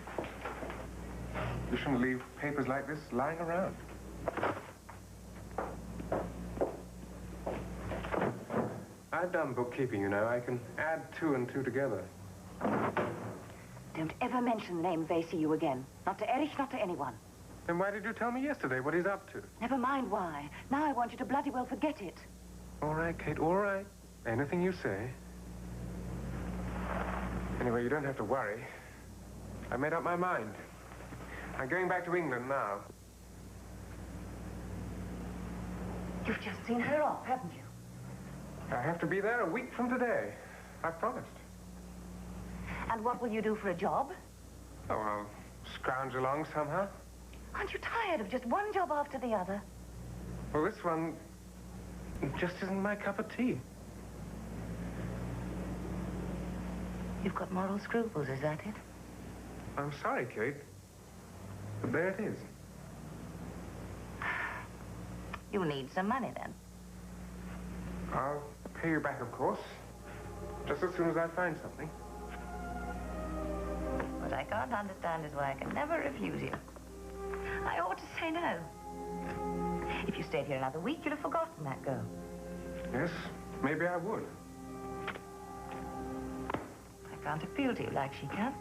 You shouldn't leave papers like this lying around. I've done bookkeeping, you know. I can add 2 and 2 together. Don't ever mention the name of ACU again. Not to Erich, not to anyone. Then why did you tell me yesterday what he's up to? Never mind why. Now I want you to bloody well forget it. All right, Kate, all right. Anything you say. Anyway, you don't have to worry. I made up my mind. I'm going back to England now. You've just seen her off, haven't you? I have to be there a week from today. I promised. And what will you do for a job? Oh, I'll scrounge along somehow. Aren't you tired of just one job after the other? Well, this one just isn't my cup of tea. You've got moral scruples, is that it? I'm sorry, Kate. But there it is. You'll need some money, then. I'll pay you back, of course. Just as soon as I find something. What I can't understand is why I can never refuse you. I ought to say no. If you stayed here another week, you'd have forgotten that girl. Yes, maybe I would. I can't appeal to you like she can.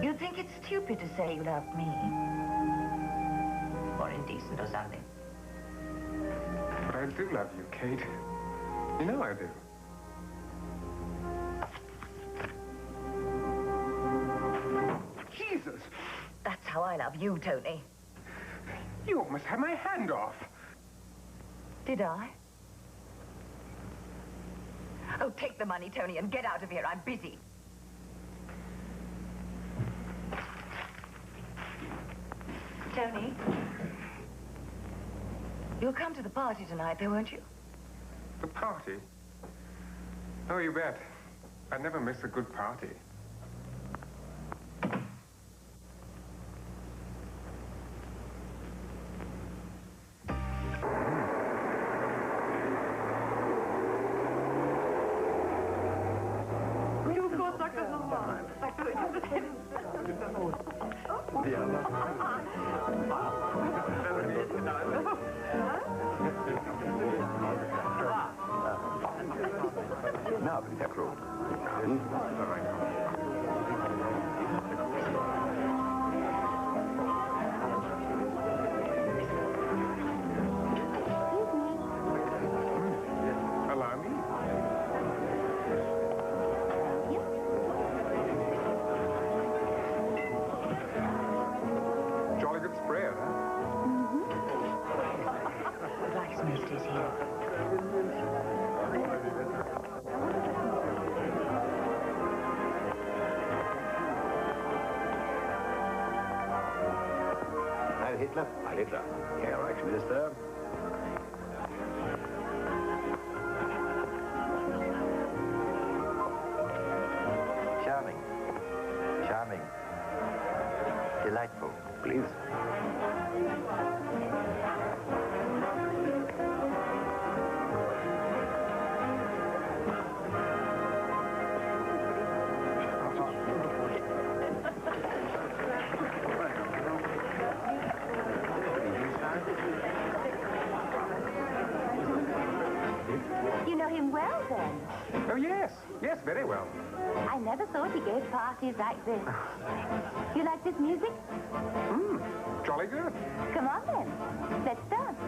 You'd think it's stupid to say you loved me. Or indecent or something. But I do love you, Kate. You know I do. Jesus! That's how I love you, Tony. You almost had my hand off. Did I? Oh, take the money, Tony, and get out of here. I'm busy. Tony, you'll come to the party tonight, though, won't you? The party? Oh, you bet. I'd never miss a good party. Now, Herr Krog. Allow me? Jolly good spread, huh? The blacksmith is here. Heil Hitler. Heil Hitler. Herr Reichsminister. Charming. Charming. Delightful. Please. You know him well, then? Oh, yes. Yes, very well. I never thought he gave parties like this. You like this music? Jolly good. Come on, then. Let's dance.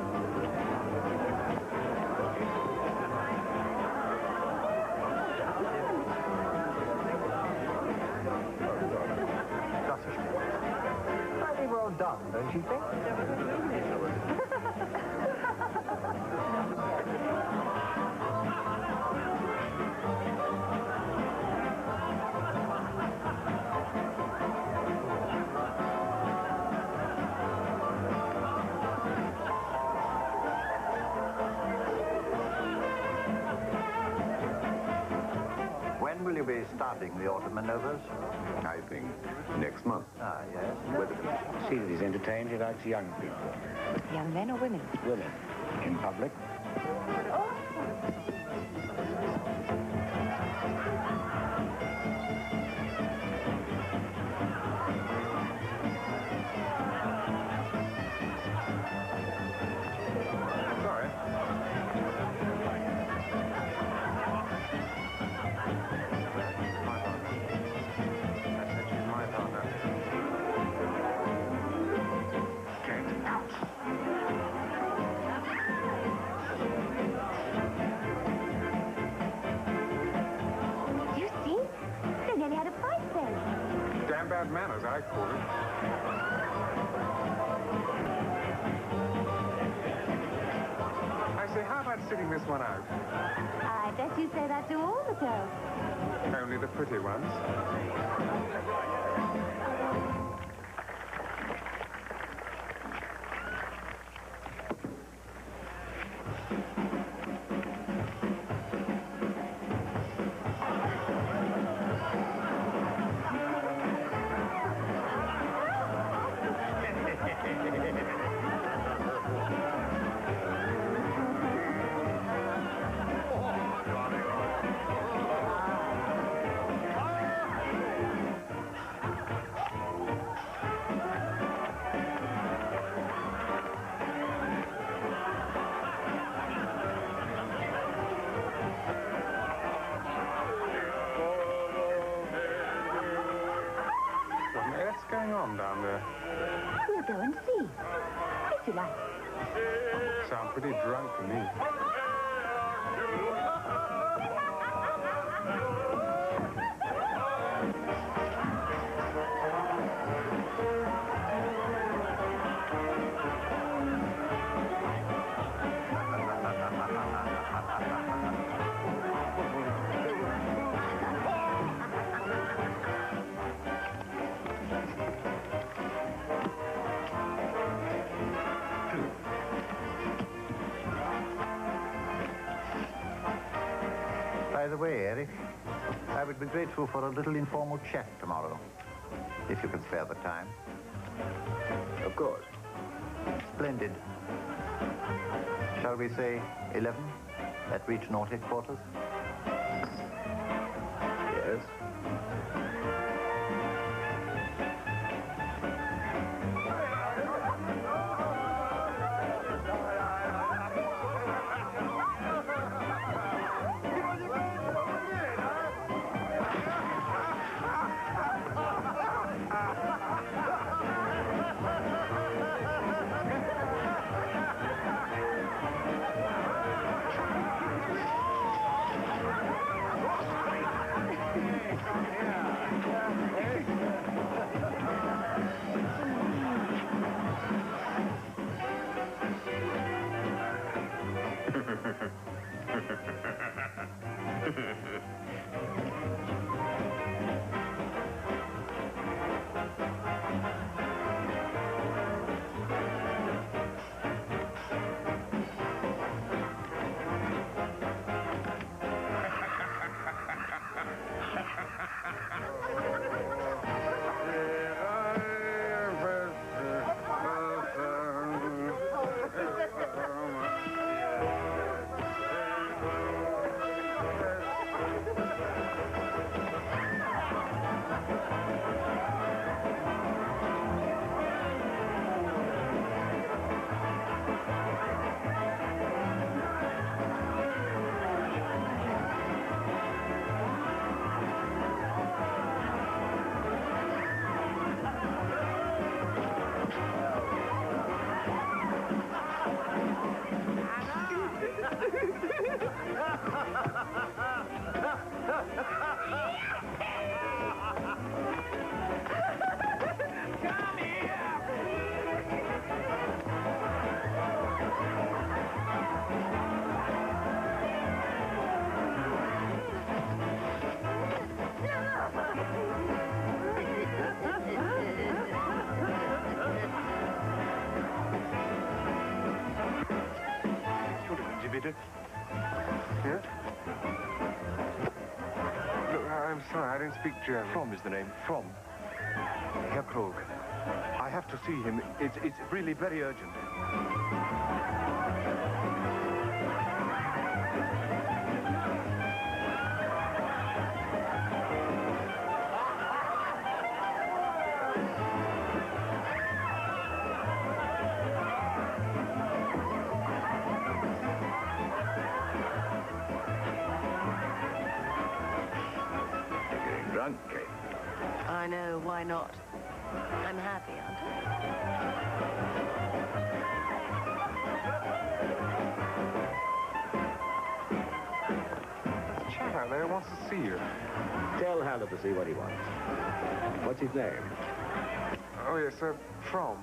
Very well done, don't you think? When will you be starting the autumn maneuvers? I think next month. Ah, yes. See that he's entertained. He likes young people. Young men or women? Women. In public. Sorry. You see? They nearly had a fight then. Damn bad manners, I call it. I say, how about sitting this one out? I bet you say that to all the girls. Only the pretty ones. What's going on down there? We'll go and see. If you like. Sound pretty drunk to me. the way, Eric, I would be grateful for a little informal chat tomorrow, if you can spare the time. Of course. Splendid. Shall we say 11 at regional headquarters? Yes. Yeah? Look, I'm sorry, I don't speak German. From is the name. From. Herr Krog. I have to see him. It's really very urgent. Drunk, Kate. I know, why not? I'm happy, aren't There's a chap out there who wants to see you. Tell Hannah to see what he wants. What's his name? Oh, yes, From.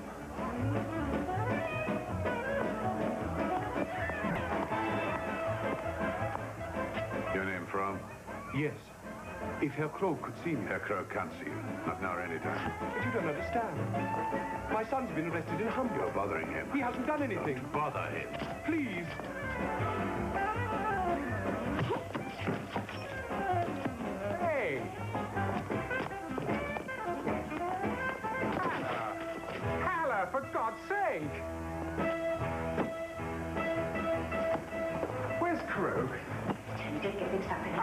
Your name, From? Yes. If Herr Krog could see me. Herr Krog can't see you. Not now or any time. But you don't understand. My son's been arrested in Hamburg. You're bothering him. He hasn't done anything. Don't bother him. Please. Hey! Hannah, for God's sake! Where's Krog? Don't get mixed up in it.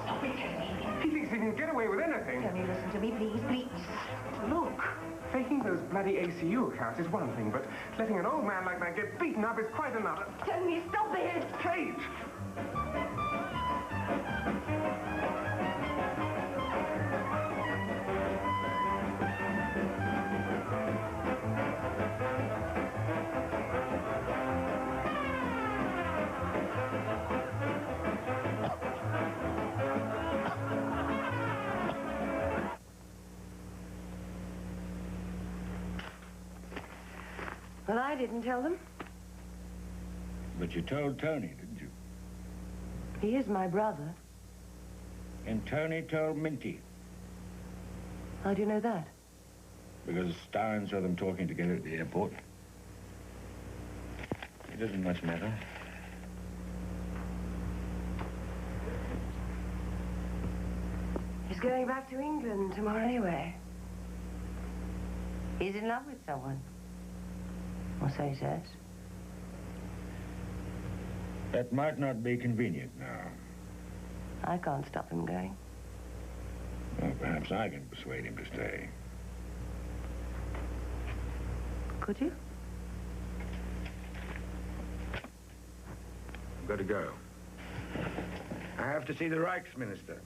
Stop it, Tony. He thinks he can get away with anything. Tony, listen to me, please, please. Look, faking those bloody ACU accounts is one thing, but letting an old man like that get beaten up is quite another. Tony, stop it! Kate! Well, I didn't tell them. But you told Tony, didn't you? He is my brother. And Tony told Minty. How do you know that? Because Stein saw them talking together at the airport. It doesn't much matter. He's going back to England tomorrow anyway. He's in love with someone. Or so he says. That might not be convenient now. I can't stop him going. Well, perhaps I can persuade him to stay. Could you? I've got to go. I have to see the Reichsminister.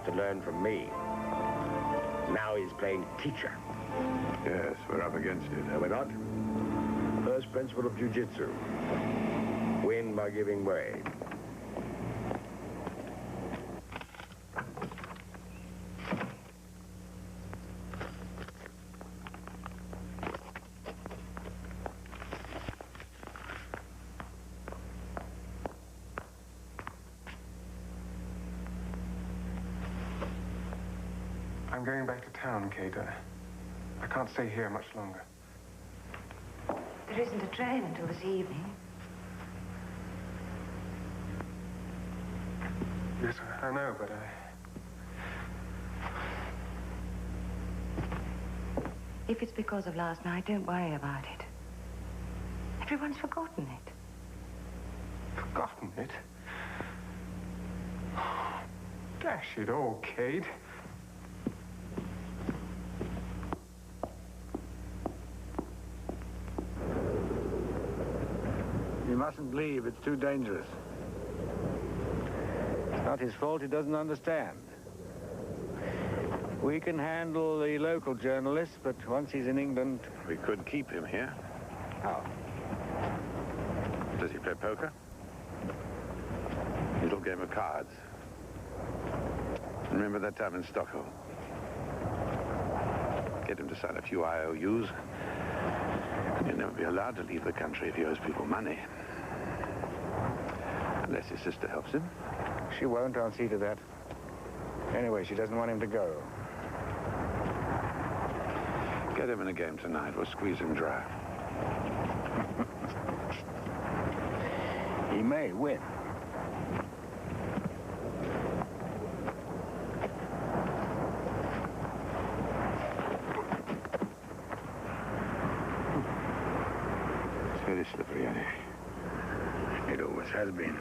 To learn from me. Now he's playing teacher. Yes, we're up against it. No, we're not. First principle of jiu-jitsu. Win by giving way. I'm going back to town, Kate. I can't stay here much longer. There isn't a train until this evening. Yes, I know, but If it's because of last night, don't worry about it. Everyone's forgotten it. Forgotten it? Dash it all, Kate. You mustn't leave. It's too dangerous. It's not his fault. He doesn't understand. We can handle the local journalists, but once he's in England... We could keep him here. How? Does he play poker? Little game of cards. Remember that time in Stockholm? Get him to sign a few IOUs. He'll never be allowed to leave the country if he owes people money. Unless his sister helps him. She won't, I'll see to that. Anyway, she doesn't want him to go. Get him in a game tonight. We'll squeeze him dry. He may win. It's very slippery, Annie. It always has been.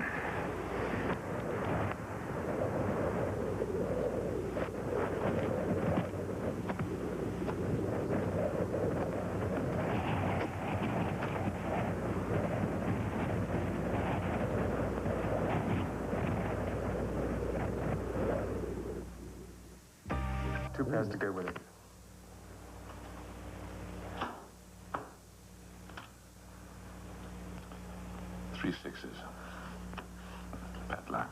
Two pairs to go with it. Three sixes. Bad luck.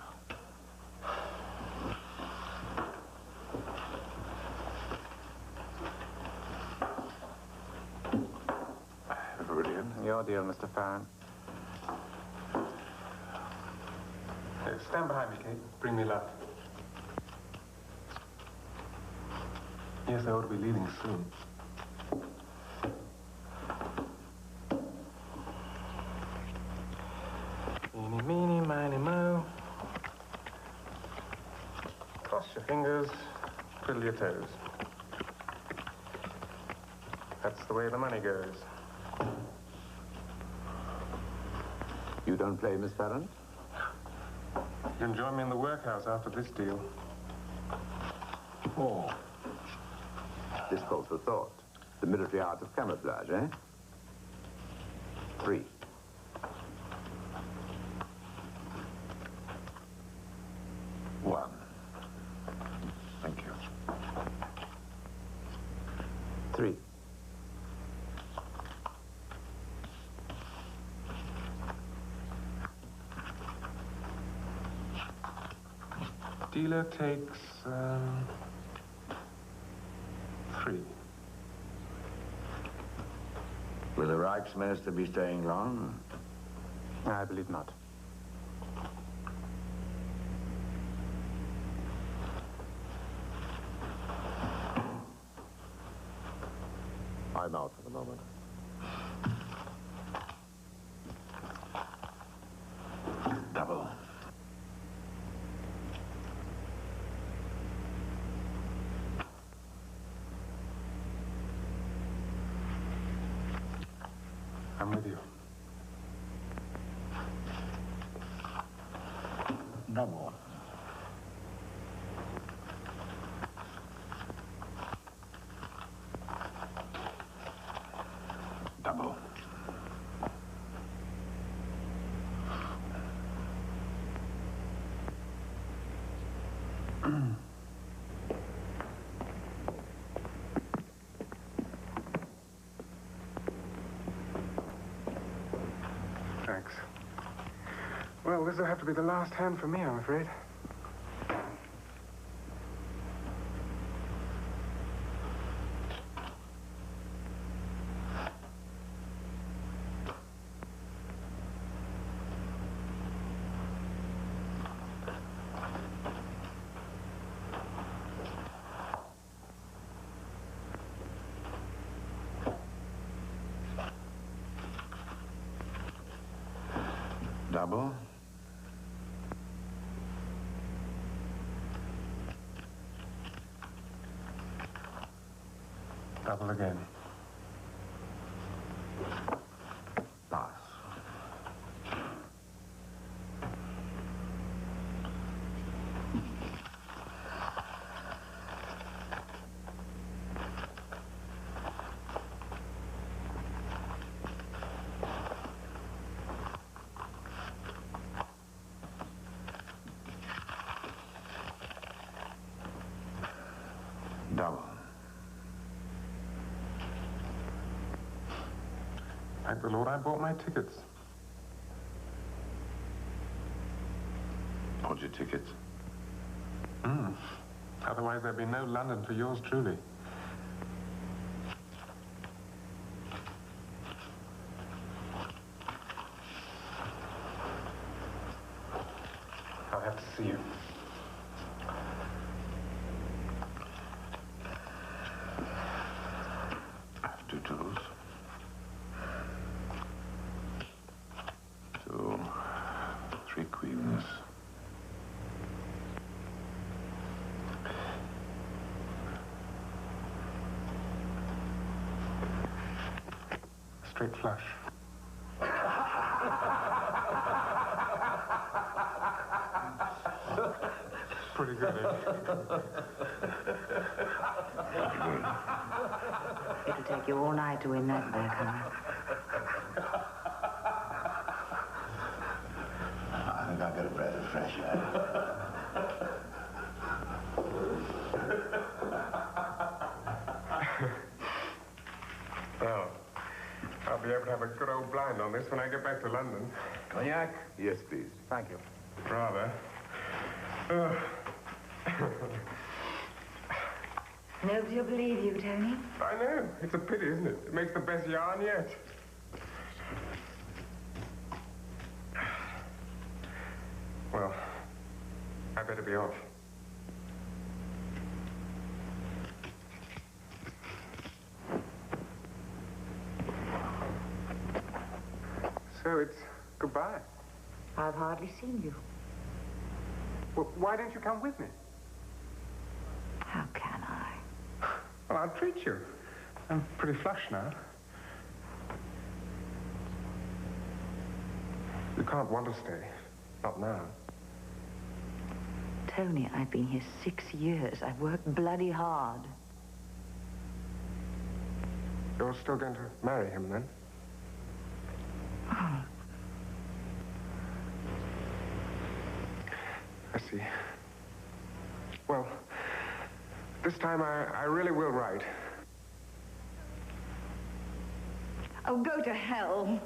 Everybody in? Your deal, Mr. Farron. Stand behind me, Kate. Bring me luck. Yes, I ought to be leaving soon. Eeny, meeny, miny, mo. Cross your fingers, twiddle your toes. That's the way the money goes. You don't play, Miss Farron? You can join me in the workhouse after this deal. Oh. This calls for thought. The military art of camouflage, eh? 3. One. Thank you. 3. Dealer takes, 3. Will the Reichsminister be staying long? I believe not. I'm out for the moment. Double. I'm with you. Double. Double. Thanks. Well, this will have to be the last hand for me, I'm afraid. Double. Double again. Pass. Double. Thank the Lord I bought my tickets. Bought your tickets? Otherwise there'd be no London for yours truly. have to see you. I have 2 tools. 2, 3 queens. Straight flush. Pretty good, eh? It'll take you all night to win that back, huh? I think I'll get a breath of fresh air. Well, I'll be able to have a good old blind on this when I get back to London. Cognac? Yes, please. Thank you. Rather. Nobody will believe you, Tony. I know. It's a pity, isn't it? It makes the best yarn yet. Well, I better be off. So it's goodbye. I've hardly seen you. Well, why don't you come with me? How can I? Well, I'll treat you. I'm pretty flush now. You can't want to stay. Not now. Tony, I've been here 6 years. I've worked bloody hard. You're still going to marry him, then? Oh. I see. Well, this time I really will write. Oh, go to hell.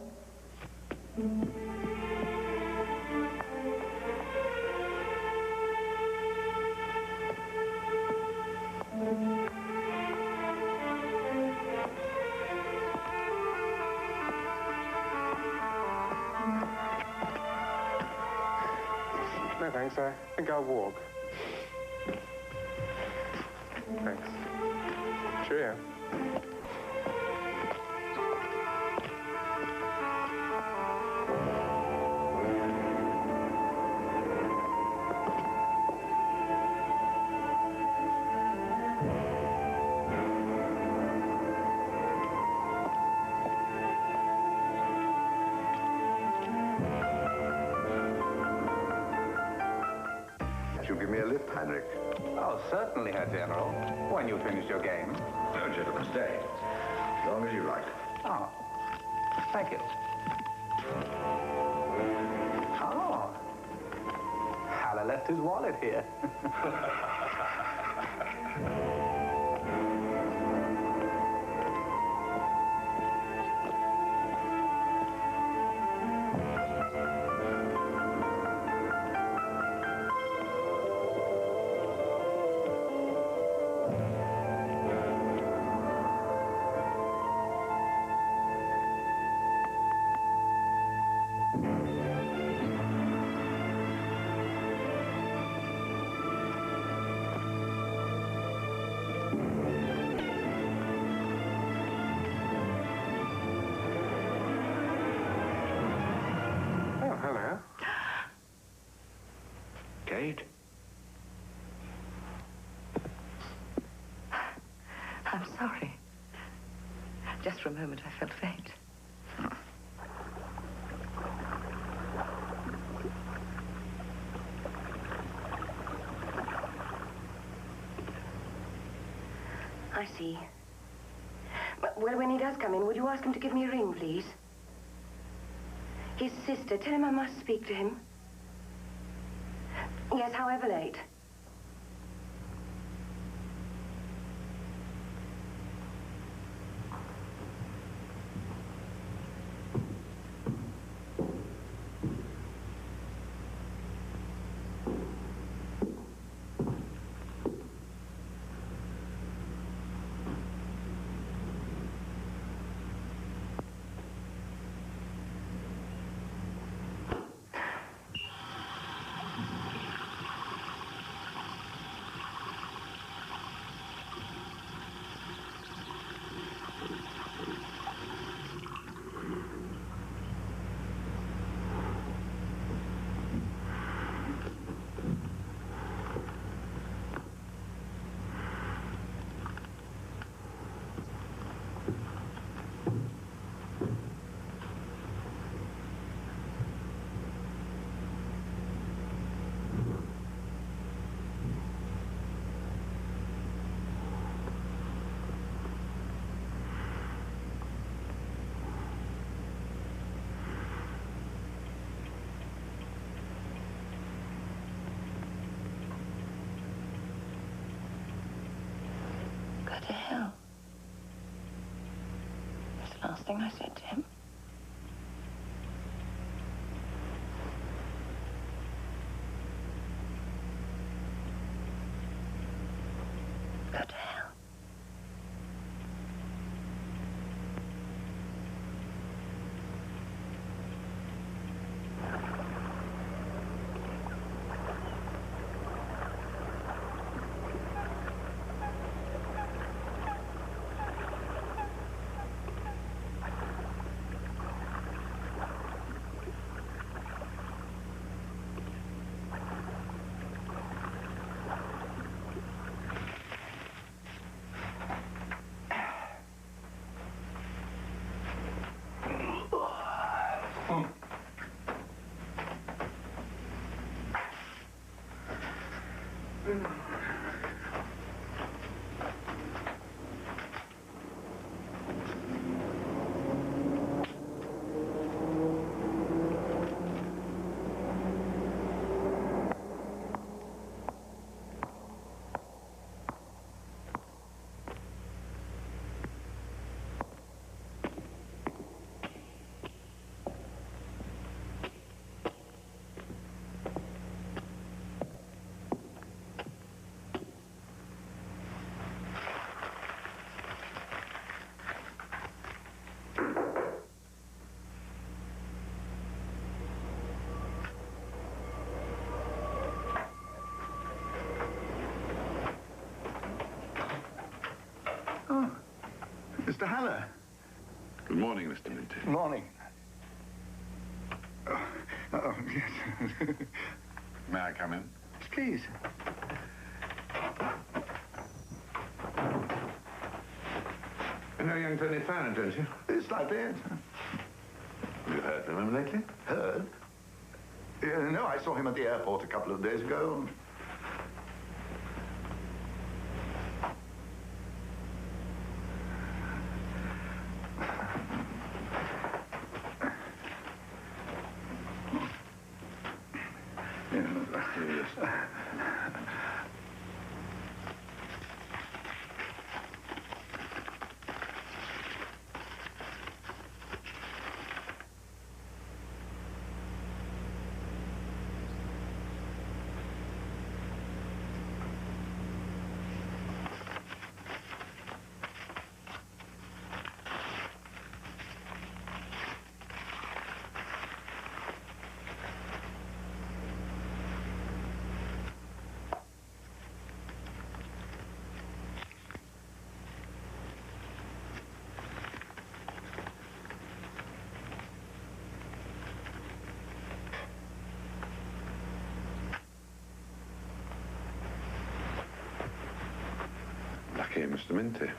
No, thanks. I think I'll walk. Thanks. Cheerio. You give me a lift, Heinrich. Oh, certainly, Herr General. When you finish your game. No, gentlemen, stay. As long as you like. Oh, thank you. Oh, Haller left his wallet here. Kate? I'm sorry. Just for a moment, I felt faint. I see. Well, when he does come in, would you ask him to give me a ring, please? His sister. Tell him I must speak to him. Yes, however late. something I said to him? Go to hell. Mr. Haller. Good morning, Mr. Minty. Morning. Oh, yes. May I come in? Please. You know young Tony Farron, don't you? It's like that. Have you heard from him lately? Heard? No, I saw him at the airport a couple of days ago. Lucky, Mr. Minty.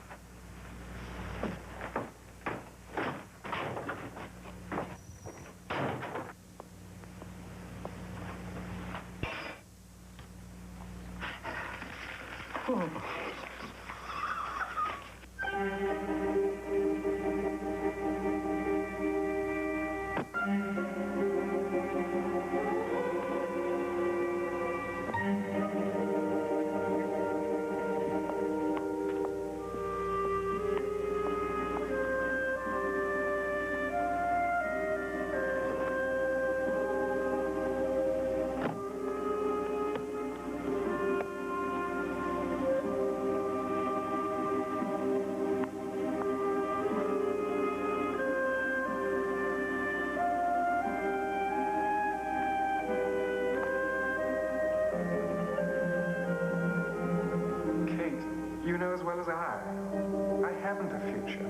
You know as well as I haven't a future.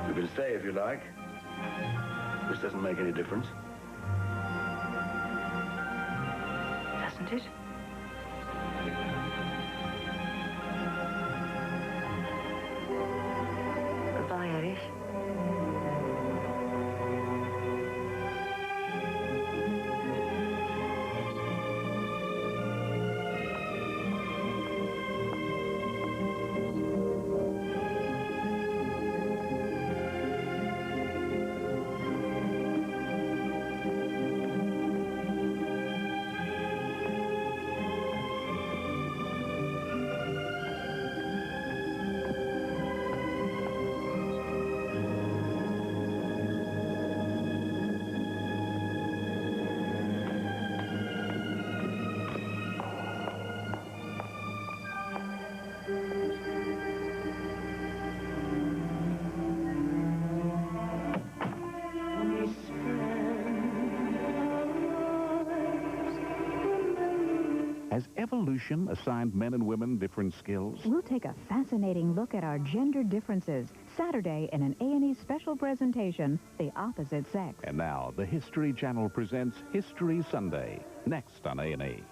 You can stay if you like. This doesn't make any difference. isn't it? Goodbye, Erich. Has evolution assigned men and women different skills? We'll take a fascinating look at our gender differences Saturday in an A&E special presentation, The Opposite Sex. And now, the History Channel presents History Sunday, next on A&E.